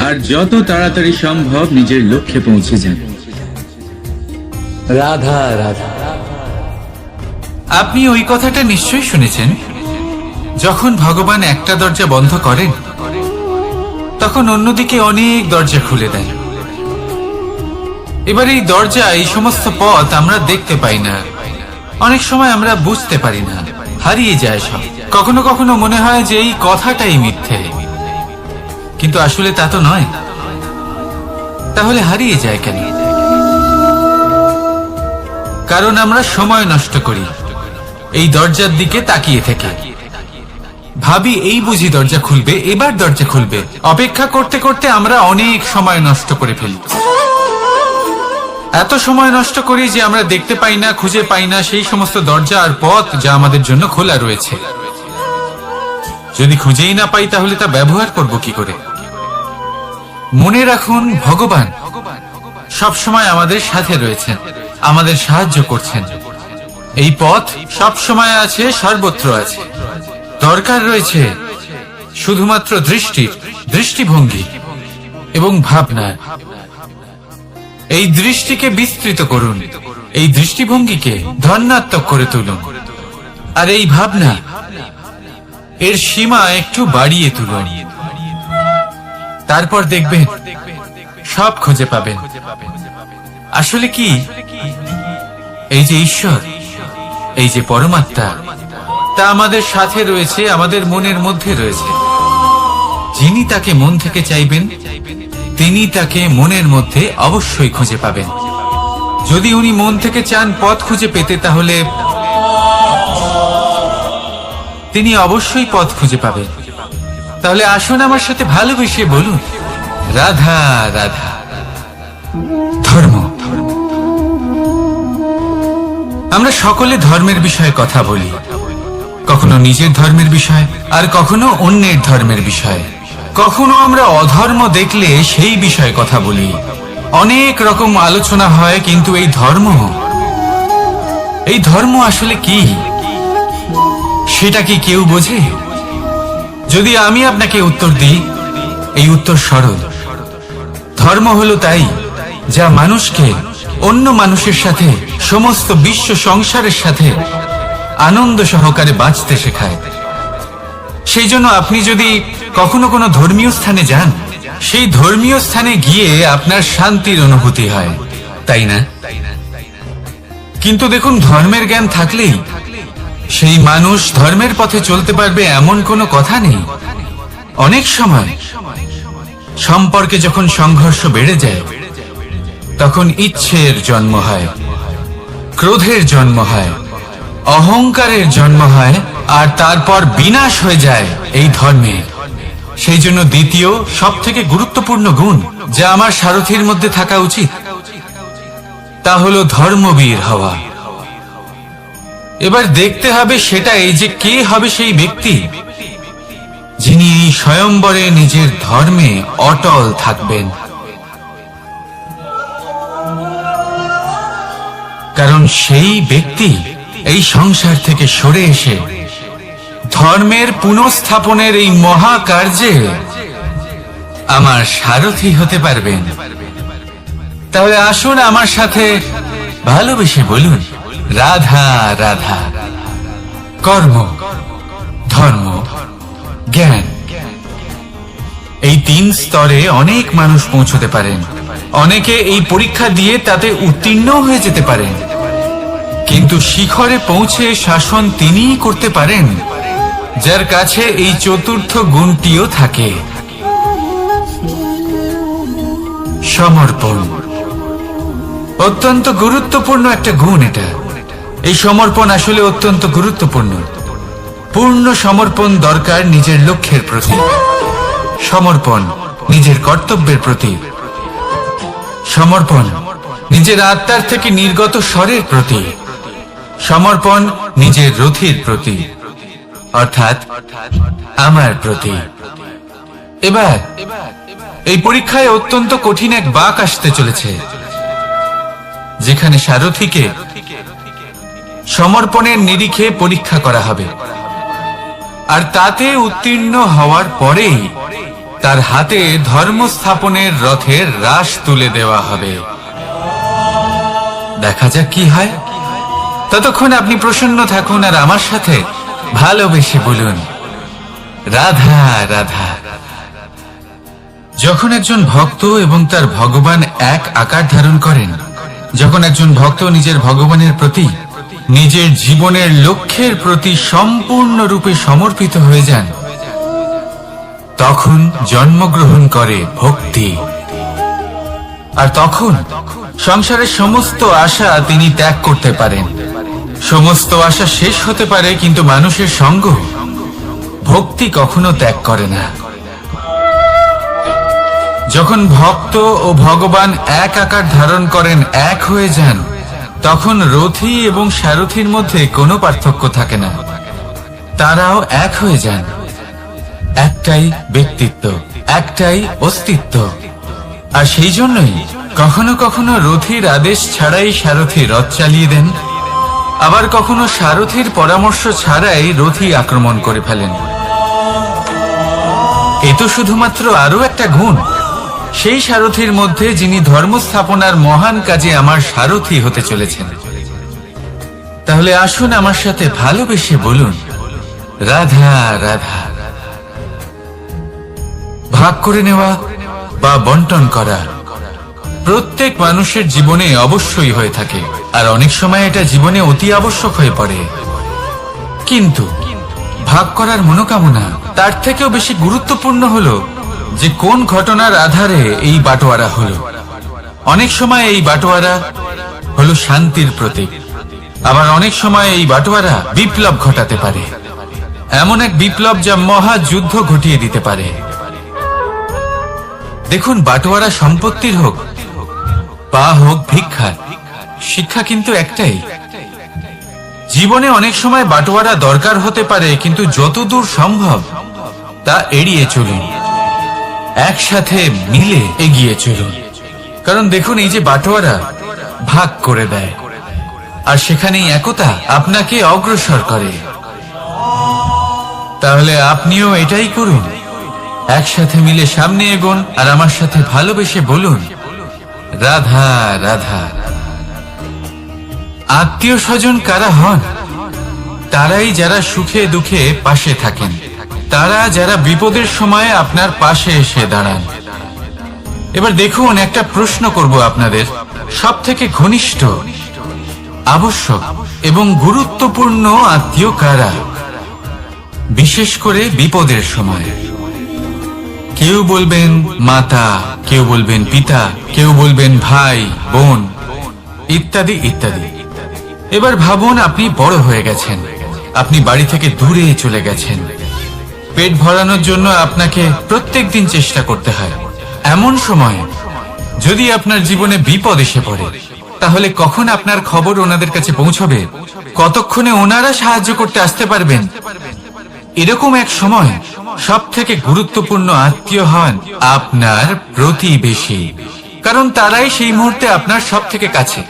আর যত তাড়াতাড়ি সম্ভব নিজের লক্ষ্যে পৌঁছে যান। রাধা রাধা। আপনি ওই কথাটা নিশ্চয়ই শুনেছেন, যখন ভগবান একটা দরজা বন্ধ করেন তখন অন্যদিকে অনেক দরজা খুলে দেন। এবার এই দরজা, এই সমস্ত পথ আমরা দেখতে পাই না, অনেক সময় আমরা বুঝতে পারি না, হারিয়ে যায় সব। কখনো কখনো মনে হয় যে এই কথাটাই মিথ্যে, কিন্তু আসলে তা তো নয়। তাহলে হারিয়ে যায় কেন? কারণ আমরা সময় নষ্ট করি এই দরজার দিকে তাকিয়ে থেকে, ভাবি এই বুঝি দরজা খুলবে, এবার দরজা খুলবে। অপেক্ষা করতে করতে আমরা অনেক সময় নষ্ট করে ফেলি। এত সময় নষ্ট করি যে আমরা দেখতে পাই না, খুঁজে পাই না সেই সমস্ত দরজা আর পথ যা আমাদের জন্য খোলা রয়েছে। যদি খুঁজেই না পাই তাহলে তা ব্যবহার করব কি করে? মনে রাখুন, ভগবান সব সময় আমাদের সাথে রয়েছেন, আমাদের সাহায্য করছেন। এই পথ সব সময় আছে, সর্বত্র আছে। দরকার রয়েছে শুধুমাত্র দৃষ্টির, দৃষ্টিভঙ্গি এবং ভাবনা। এই দৃষ্টিকে বিস্তৃত করুন, এই দৃষ্টিভঙ্গিকে ধনাত্মক করে তুলুন, আর এই ভাবনা এর সীমা একটু বাড়িয়ে তুলুন। তারপর দেখবেন সব খুঁজে পাবেন। আসলে কি, এই যে ঈশ্বর, এই যে পরমাত্মা, তা আমাদের সাথে রয়েছে, আমাদের মনের মধ্যে রয়েছে। যিনি তাকে মন থেকে চাইবেন তিনি তাকে মনের মধ্যে অবশ্যই খুঁজে পাবেন। যদি উনি মন থেকে চান পথ খুঁজে পেতে, তাহলে তিনি অবশ্যই পথ খুঁজে পাবেন। তাহলে আসুন আমার সাথে ভালোবেসে বলুন, রাধা রাধা। ধর্ম, আমরা সকলে ধর্মের বিষয়ে কথা বলি, কখনো নিজের ধর্মের বিষয়, আর কখনো অন্যের ধর্মের বিষয়। কখনো আমরা অধর্ম দেখলে সেই বিষয়ে কথা বলি। অনেক রকম আলোচনা হয়, কিন্তু এই ধর্ম আসলে কি, সেটা কি কেউ বোঝে? যদি আমি আপনাকে উত্তর দিই, এই উত্তর সরল। ধর্ম হলো তাই যা মানুষকে অন্য মানুষের সাথে, সমস্ত বিশ্ব সংসারের সাথে আনন্দ সহকারে বাঁচতে শেখায়। সেই জন্য আপনি যদি কখনো কোনো ধর্মীয় স্থানে যান, সেই ধর্মীয় স্থানে গিয়ে আপনার শান্তির অনুভূতি হয়, তাই না? কিন্তু দেখুন, ধর্মের জ্ঞান থাকলেই সেই মানুষ ধর্মের পথে চলতে পারবে এমন কোনো কথা নেই। অনেক সময় সম্পর্কে যখন সংঘর্ষ বেড়ে যায়, তখন ইচ্ছের জন্ম হয়, ক্রোধের জন্ম হয়, অহংকারের জন্ম হয়, আর তারপর বিনাশ হয়ে যায় এই ধর্মে। সেই জন্য দ্বিতীয় সব থেকে গুরুত্বপূর্ণ গুণ যা আমার সারথীর মধ্যে থাকা উচিত, তা হলো ধর্মবীর হওয়া। এবার দেখতে হবে সেটা এই যে কে হবে সেই ব্যক্তি যিনি এই স্বয়ম্বরে নিজের ধর্মে অটল থাকবেন। কারণ সেই ব্যক্তি এই সংসার থেকে সরে এসে ধর্মের পুনঃস্থাপনের এই মহাকার্যে আমার সারথি হতে পারবেন। তাহলে আসুন আমার সাথে ভালোবেসে বলুন, রাধা রাধা। কর্ম, ধর্ম, জ্ঞান, এই 3 স্তরে অনেক মানুষ পৌঁছতে পারেন। অনেকে এই পরীক্ষা দিয়ে তাতে উত্তীর্ণ হয়ে যেতে পারেন, কিন্তু শিখরে পৌঁছে শাসন তিনিই করতে পারেন যার কাছে এই চতুর্থ গুণটিও থাকে, সমর্পণ। অত্যন্ত গুরুত্বপূর্ণ একটা গুণ এটা। এই সমর্পণ আসলে অত্যন্ত গুরুত্বপূর্ণ। পূর্ণ সমর্পণ দরকার নিজের লক্ষ্যের প্রতি, সমর্পণ নিজের কর্তব্যের প্রতি, সমর্পণ নিজের আত্মার থেকে নির্গত স্বরের প্রতি, সমর্পণ নিজের রথির প্রতি, অর্থাৎ আমার প্রতি। এবার এই পরীক্ষায় অত্যন্ত কঠিন এক বাঁক আসতে চলেছে, যেখানে সারথীকে সমর্পণের নিরিখে পরীক্ষা করা হবে, আর তাতে উত্তীর্ণ হওয়ার পরেই তার হাতে ধর্ম স্থাপনের রথের রাশ তুলে দেওয়া হবে। দেখা যাক কি হয়। ততক্ষণ আপনি প্রসন্ন থাকুন আর আমার সাথে ভালোবেসে বলুন, রাধা রাধা। যখন একজন ভক্ত এবং তার ভগবান এক আকার ধারণ করেন, যখন একজন ভক্ত নিজের ভগবানের প্রতি, নিজের জীবনের লক্ষ্যের প্রতি সম্পূর্ণরূপে সমর্পিত হয়ে যান, তখন জন্মগ্রহণ করে ভক্তি। আর তখন সংসারের সমস্ত আশা তিনি ত্যাগ করতে পারেন। সমস্ত আশা শেষ হতে পারে, কিন্তু মানুষের সঙ্গ ভক্তি কখনো ত্যাগ করে না। যখন ভক্ত ও ভগবান এক আকার ধারণ করেন, এক হয়ে যান, তখন রথী এবং সারথীর মধ্যে কোনো পার্থক্য থাকে না। তারাও এক হয়ে যান। একটাই ব্যক্তিত্ব, একটাই অস্তিত্ব। আর সেই জন্যই কখনো কখনো রথীর আদেশ ছাড়াই সারথী রথ চালিয়ে দেন, আবার কখনো সারথীর পরামর্শ ছাড়াই রথী আক্রমণ করে ফেলেন। এ তো শুধুমাত্র আরো একটা গুণ সেই সারথীর মধ্যে, যিনি ধর্ম স্থাপনার মহান কাজে আমার সারথী হতে চলেছেন। তাহলে আসুন আমার সাথে ভালোবেসে বলুন, রাধা রাধা। ভাগ করে নেওয়া বা বন্টন করা প্রত্যেক মানুষের জীবনে অবশ্যই হয়ে থাকে, আর অনেক সময় এটা জীবনে অতি আবশ্যক হয়ে পড়ে। কিন্তু ভাগ করার মনোকামনা তার থেকেও বেশি গুরুত্বপূর্ণ হলো যে কোন ঘটনার আধারে এই বাটোয়ারা হলো। অনেক সময় এই বাটোয়ারা হলো শান্তির প্রতীক, আবার অনেক সময় এই বাটোয়ারা বিপ্লব ঘটাতে পারে, এমন এক বিপ্লব যা মহাযুদ্ধ ঘটিয়ে দিতে পারে। দেখুন, বাটোয়ারা সম্পত্তির হোক বা হোক ভিক্ষার, শিক্ষা কিন্তু একটাই। জীবনে অনেক সময় বাটোয়ারা দরকার হতে পারে, কিন্তু যতদূর সম্ভব তা এড়িয়ে চলুন, একসাথে মিলে এগিয়ে চলুন। কারণ দেখুন, এই যে বাটোয়ারা ভাগ করে দেয়, আর সেখানেই একতা আপনাকে অগ্রসর করে। তাহলে আপনিও এটাই করুন, একসাথে মিলে সামনে এগোন, আর আমার সাথে ভালোবেসে বলুন, রাধা রাধা। আত্মীয় স্বজন কারা হন? তারাই যারা সুখে দুঃখে পাশে থাকেন, তারা যারা বিপদের সময় আপনার পাশে এসে দাঁড়ান। এবার দেখুন, একটা প্রশ্ন করব আপনাদের, সব থেকে ঘনিষ্ঠ, আবশ্যক এবং গুরুত্বপূর্ণ আত্মীয় কারা, বিশেষ করে বিপদের সময়? কেউ বলবেন মাতা, কেউ বলবেন পিতা, কেউ বলবেন ভাই বোন, ইত্যাদি ইত্যাদি। এবার ভাবুন, আপনি বড় হয়ে গেছেন, আপনি বাড়ি থেকে দূরে চলে গেছেন, পেট ভরানোর জন্য আপনাকে প্রত্যেক দিন চেষ্টা করতে হয়। এমন সময় যদি আপনার জীবনে বিপদ এসে পড়ে, তাহলে কখন আপনার খবর ওনাদের কাছে পৌঁছবে? কতক্ষণে ওনারা সাহায্য করতে আসতে পারবেন? এরকম এক সময় সব থেকে গুরুত্বপূর্ণ আত্মীয় হন আপনার প্রতিবেশী, কারণ তারাই সেই মুহূর্তে আপনার সব থেকে কাছে।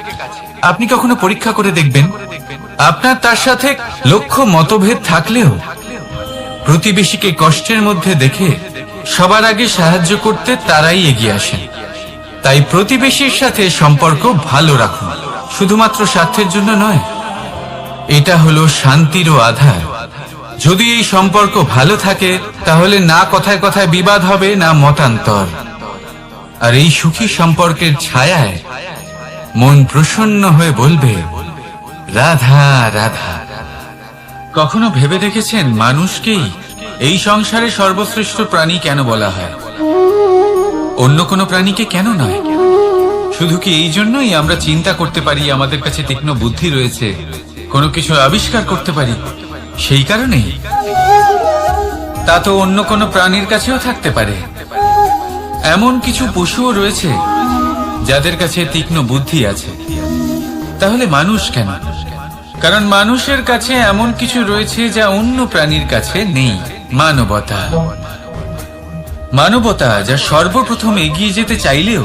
আপনি কখনো পরীক্ষা করে দেখবেন, আপনার তার সাথে লক্ষ্য মতভেদ থাকলেও প্রতিবেশীকে কষ্টের মধ্যে দেখে সবার আগে সাহায্য করতে তারাই এগিয়ে আসেন। তাই প্রতিবেশীর সাথে সম্পর্ক ভালো রাখুন, শুধুমাত্র স্বার্থের জন্য নয়। এটা হলো শান্তিরও আধার। যদি এই সম্পর্ক ভালো থাকে তাহলে না কথায় কথায় বিবাদ হবে, না মতান্তর। আর এই সুখী সম্পর্কের ছায়ায় মন প্রসন্ন হয়ে বলবে, রাধা রাধা। কখনো ভেবে দেখেছেন মানুষকেই এই সংসারে সর্বশ্রেষ্ঠ প্রাণী কেন বলা হয়? অন্য কোনো প্রাণীকে কেন নয়? শুধু কি এই জন্যই আমরা চিন্তা করতে পারি, আমাদের কাছে তীক্ষ্ণ বুদ্ধি রয়েছে, কোনো কিছু আবিষ্কার করতে পারি, সেই কারণেই? তা তো অন্য কোনো প্রাণীর কাছেও থাকতে পারে। এমন কিছু পশুও রয়েছে যাদের কাছে তীক্ষ্ণ বুদ্ধি আছে। তাহলে মানুষ কেন? কারণ মানুষের কাছে এমন কিছু রয়েছে যা অন্য প্রাণীর কাছে নেই। মানবতা। মানবতা যা সর্বপ্রথম এগিয়ে যেতে চাইলেও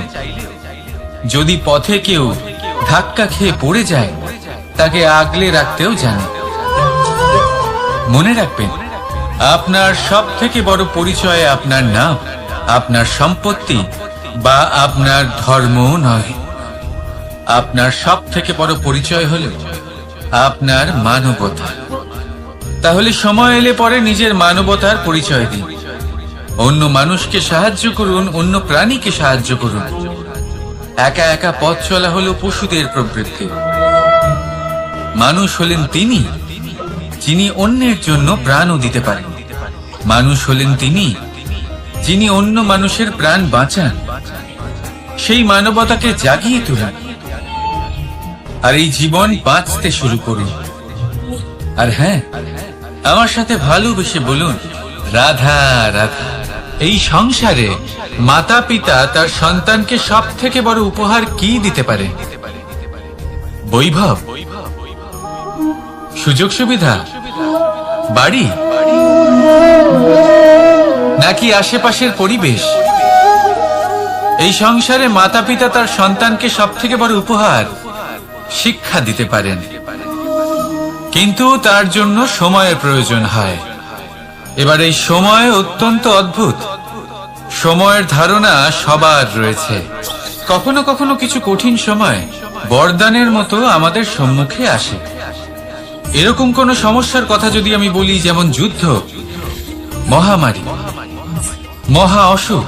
যদি পথে কেউ ধাক্কা খেয়ে পড়ে যায় তাকে আগলে রাখতেও জানে। মনে রাখবেন, আপনার সব থেকে বড় পরিচয় আপনার নাম, আপনার সম্পত্তি বা আপনার ধর্ম নয়। আপনার সব থেকে বড় পরিচয় হল আপনার মানবতা। তাহলে সময় এলে পরে নিজের মানবতার পরিচয় দিন। অন্য মানুষকে সাহায্য করুন, অন্য প্রাণীকে সাহায্য করুন। একা একা পথ চলা হলো পশুদের প্রবৃত্তি। মানুষ হলেন তিনি যিনি অন্যের জন্য প্রাণও দিতে পারেন। মানুষ হলেন তিনি যিনি অন্য মানুষের প্রাণ বাঁচান। সেই মানবতাকে জাগিয়ে তুলুন আর এই জীবন বাঁচতে শুরু করুন। আর হ্যাঁ, আমার সাথে ভালোবেসে বলুন, রাধা রাধা। এই সংসারে মাতা পিতা তার সন্তানকে সব থেকে বড় উপহার কি দিতে পারে? বৈভব, সুযোগ সুবিধা, বাড়ি, নাকি আশেপাশের পরিবেশ? এই সংসারে মাতা পিতা তার সন্তানকে সব থেকে বড় উপহার শিক্ষা দিতে পারেন, কিন্তু তার জন্য সময়ের প্রয়োজন হয়। এবার এই সময় অত্যন্ত অদ্ভুত। সময়ের ধারণা সবার রয়েছে। কখনো কখনো কিছু কঠিন সময় বরদানের মতো আমাদের সম্মুখে আসে। এরকম কোন সমস্যার কথা যদি আমি বলি, যেমন যুদ্ধ, মহামারী, মহা অসুখ,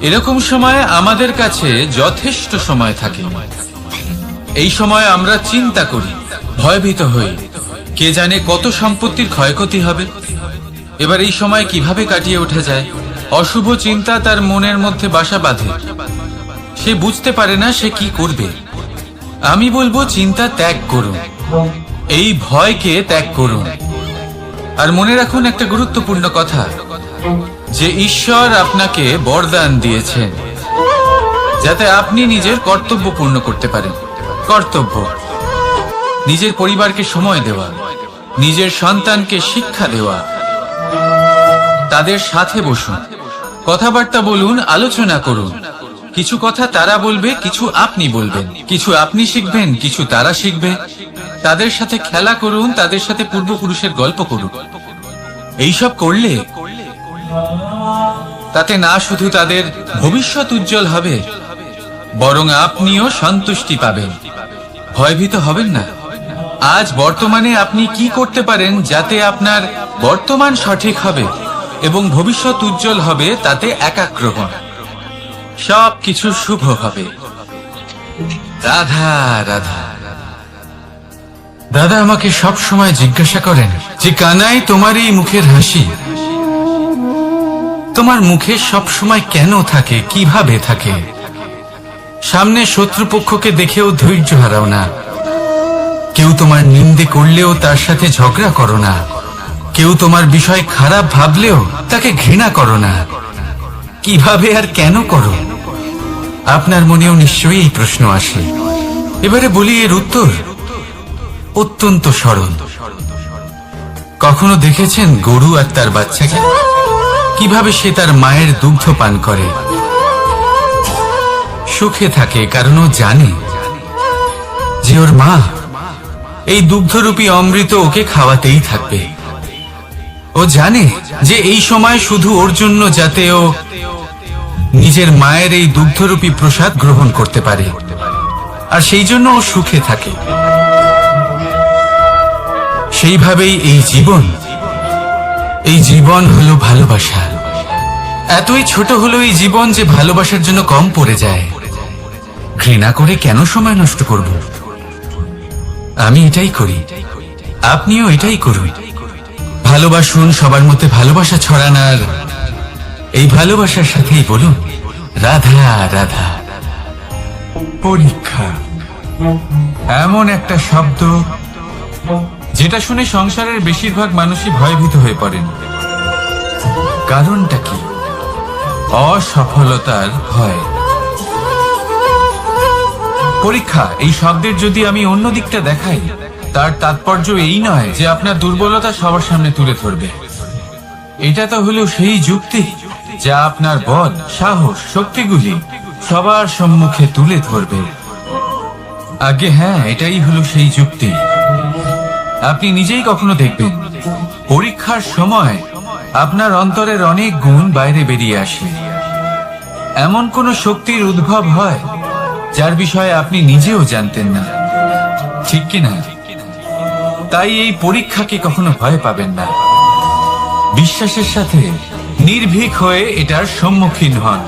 এরকম সময় আমাদের কাছে যথেষ্ট সময় থাকে। এই সময় আমরা চিন্তা করি, ভয়ভীত হই, কে জানে কত সম্পত্তির ক্ষয়ক্ষতি হবে। এবার এই সময় কিভাবে কাটিয়ে ওঠা যায়? অশুভ চিন্তা তার মনের মধ্যে বাসা বাঁধে। সে বুঝতে পারে না সে কি করবে। আমি বলবো, চিন্তা ত্যাগ করুন, এই ভয়কে ত্যাগ করুন। আর মনে রাখুন একটা গুরুত্বপূর্ণ কথা, যে ঈশ্বর আপনাকে বরদান দিয়েছেন যাতে আপনি নিজের কর্তব্য পূর্ণ করতে পারেন। কর্তব্য, নিজের পরিবারকে সময় দেওয়া, নিজের সন্তানকে শিক্ষা দেওয়া। তাদের সাথে বসুন, কথাবার্তা বলুন, আলোচনা করুন। কিছু কথা তারা বলবে, কিছু আপনি বলবেন, কিছু আপনি শিখবেন, কিছু তারা শিখবে। তাদের সাথে খেলা করুন, তাদের সাথে পূর্বপুরুষের গল্প করুন। এইসব করলে তাতে না শুধু তাদের ভবিষ্যৎ উজ্জ্বল হবে, বরং আপনিও সন্তুষ্টি পাবেন। ভয়ভীত হবেন না। আজ বর্তমানে আপনি কি করতে পারেন যাতে আপনার বর্তমান সঠিক হবে এবং ভবিষ্যৎ উজ্জ্বল হবে, তাতে একাগ্র হন। সব কিছু শুভ হবে। রাধা রাধা। দাদা আমাকে সব সময় জিজ্ঞাসা করেন যে, কানাই, তোমার এই মুখের হাসি, তোমার মুখে সব সময় কেন থাকে, কিভাবে থাকে? সামনে শত্রুপক্ষকে দেখেও ধৈর্য হারাও না। কেউ তোমার নিন্দে করলেও তার সাথে ঝগড়া করো না। কেউ তোমার বিষয় খারাপ ভাবলেও তাকে ঘৃণা করো না। কিভাবে আর কেন করো? আপনার মনেও নিশ্চয়ই এই প্রশ্ন আসে। এবারে বলি, এর উত্তর অত্যন্ত সরল। কখনো দেখেছেন গরু আর তার বাচ্চাকে কিভাবে সে তার মায়ের দুগ্ধ পান করে? সুখে থাকে, কারণ ও জানে যে ওর মা এই দুগ্ধরূপী অমৃত ওকে খাওয়াতেই থাকবে। ও জানে যে এই সময় শুধু ওর জন্য, যাতে ও নিজের মায়ের এই দুগ্ধরূপী প্রসাদ গ্রহণ করতে পারে, আর সেই জন্য ও সুখে থাকে। সেইভাবেই এই জীবন হলো ভালোবাসা। এতই ছোট হলো এই জীবন যে ভালোবাসার জন্য কম পড়ে যায়। ঘৃণা করে কেন সময় নষ্ট করব? আমি এটাই করি, আপনিও এটাই করুন। ভালোবাসুন, সবার মধ্যে ভালোবাসা ছড়ান, আর এই ভালোবাসার সাথেই বলুন রাধা রাধা। পরীক্ষা এমন একটা শব্দ যেটা শুনে সংসারের বেশিরভাগ মানুষই ভয়ভীত হয়ে পড়েন। কারণটা কি? অসফলতার ভয়। পরীক্ষা এই শব্দের যদি আমি অন্য দিকটা দেখাই, তার তাৎপর্য এই নয় যে আপনার দুর্বলতা সবার সামনে তুলে ধরবে। এটা তো হলো সেই যুক্তি যা আপনার বল, সাহস, শক্তিগুলি সবার সম্মুখে তুলে ধরবে। আগে হ্যাঁ, এটাই হলো সেই যুক্তি। আপনি নিজেই কখনো দেখবেন পরীক্ষার সময় আপনার অন্তরের অনেক গুণ বাইরে বেরিয়ে আসে। এমন কোন শক্তির উদ্ভব হয় যার বিষয়ে আপনি নিজেও জানতেন না, ঠিক কিনা? তাই এই পরীক্ষাকে কখনো ভয় পাবেন না। বিশ্বাসের সাথে নির্ভীক হয়ে এটার সম্মুখীন হন।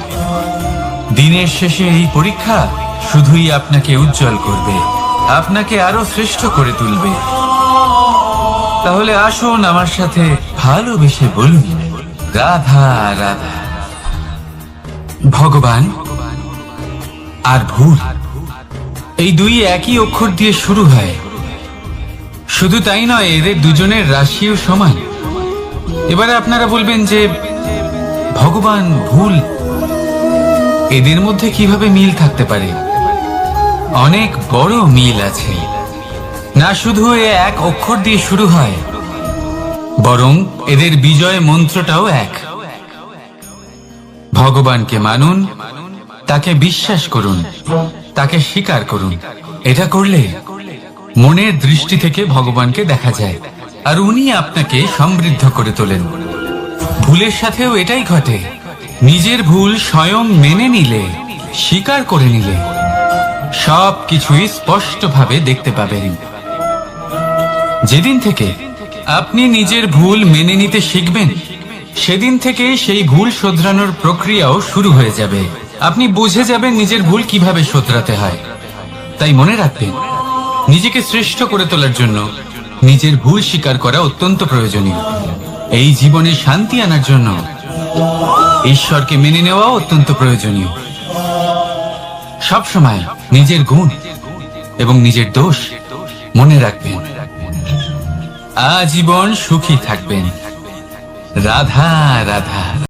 দিনের শেষে এই পরীক্ষা শুধুই আপনাকে উজ্জ্বল করবে, আপনাকে আরো শ্রেষ্ঠ করে তুলবে। তাহলে আসুন আমার সাথে ভালোবেসে বলুন রাধা রাধা। ভগবান আর ভুল, এই দুই একই অক্ষর দিয়ে শুরু হয়। শুধু তাই নয়, এদের দুজনের রাশিও সমান। এবারে আপনারা বলবেন যে ভগবান, ভুল, এদের মধ্যে কিভাবে মিল থাকতে পারে? অনেক বড় মিল আছে। না শুধু এ এক অক্ষর দিয়ে শুরু হয়, বরং এদের বিজয় মন্ত্রটাও এক। ভগবানকে মানুন, তাকে বিশ্বাস করুন, তাকে স্বীকার করুন। এটা করলে মনের দৃষ্টি থেকে ভগবানকে দেখা যায়, আর উনি আপনাকে সমৃদ্ধ করে তোলেন। ভুলের সাথেও এটাই ঘটে। নিজের ভুল স্বয়ং মেনে নিলে, স্বীকার করে নিলে সব কিছুই স্পষ্টভাবে দেখতে পাবেন। যেদিন থেকে আপনি নিজের ভুল মেনে নিতে শিখবেন, সেদিন থেকে সেই ভুল শোধরানোর প্রক্রিয়াও শুরু হয়ে যাবে। আপনি বুঝে যাবেন নিজের ভুল কিভাবে শোধরাতে হয়। তাই মনে রাখবেন, নিজেকে শ্রেষ্ঠ করে তোলার জন্য নিজের ভুল স্বীকার করা অত্যন্ত প্রয়োজনীয়। এই জীবনে শান্তি আনার জন্য ঈশ্বরকে মেনে নেওয়া অত্যন্ত প্রয়োজনীয়। সবসময় নিজের গুণ এবং নিজের দোষ মনে রাখবেন। আজীবন সুখী থাকবেন। রাধা রাধা।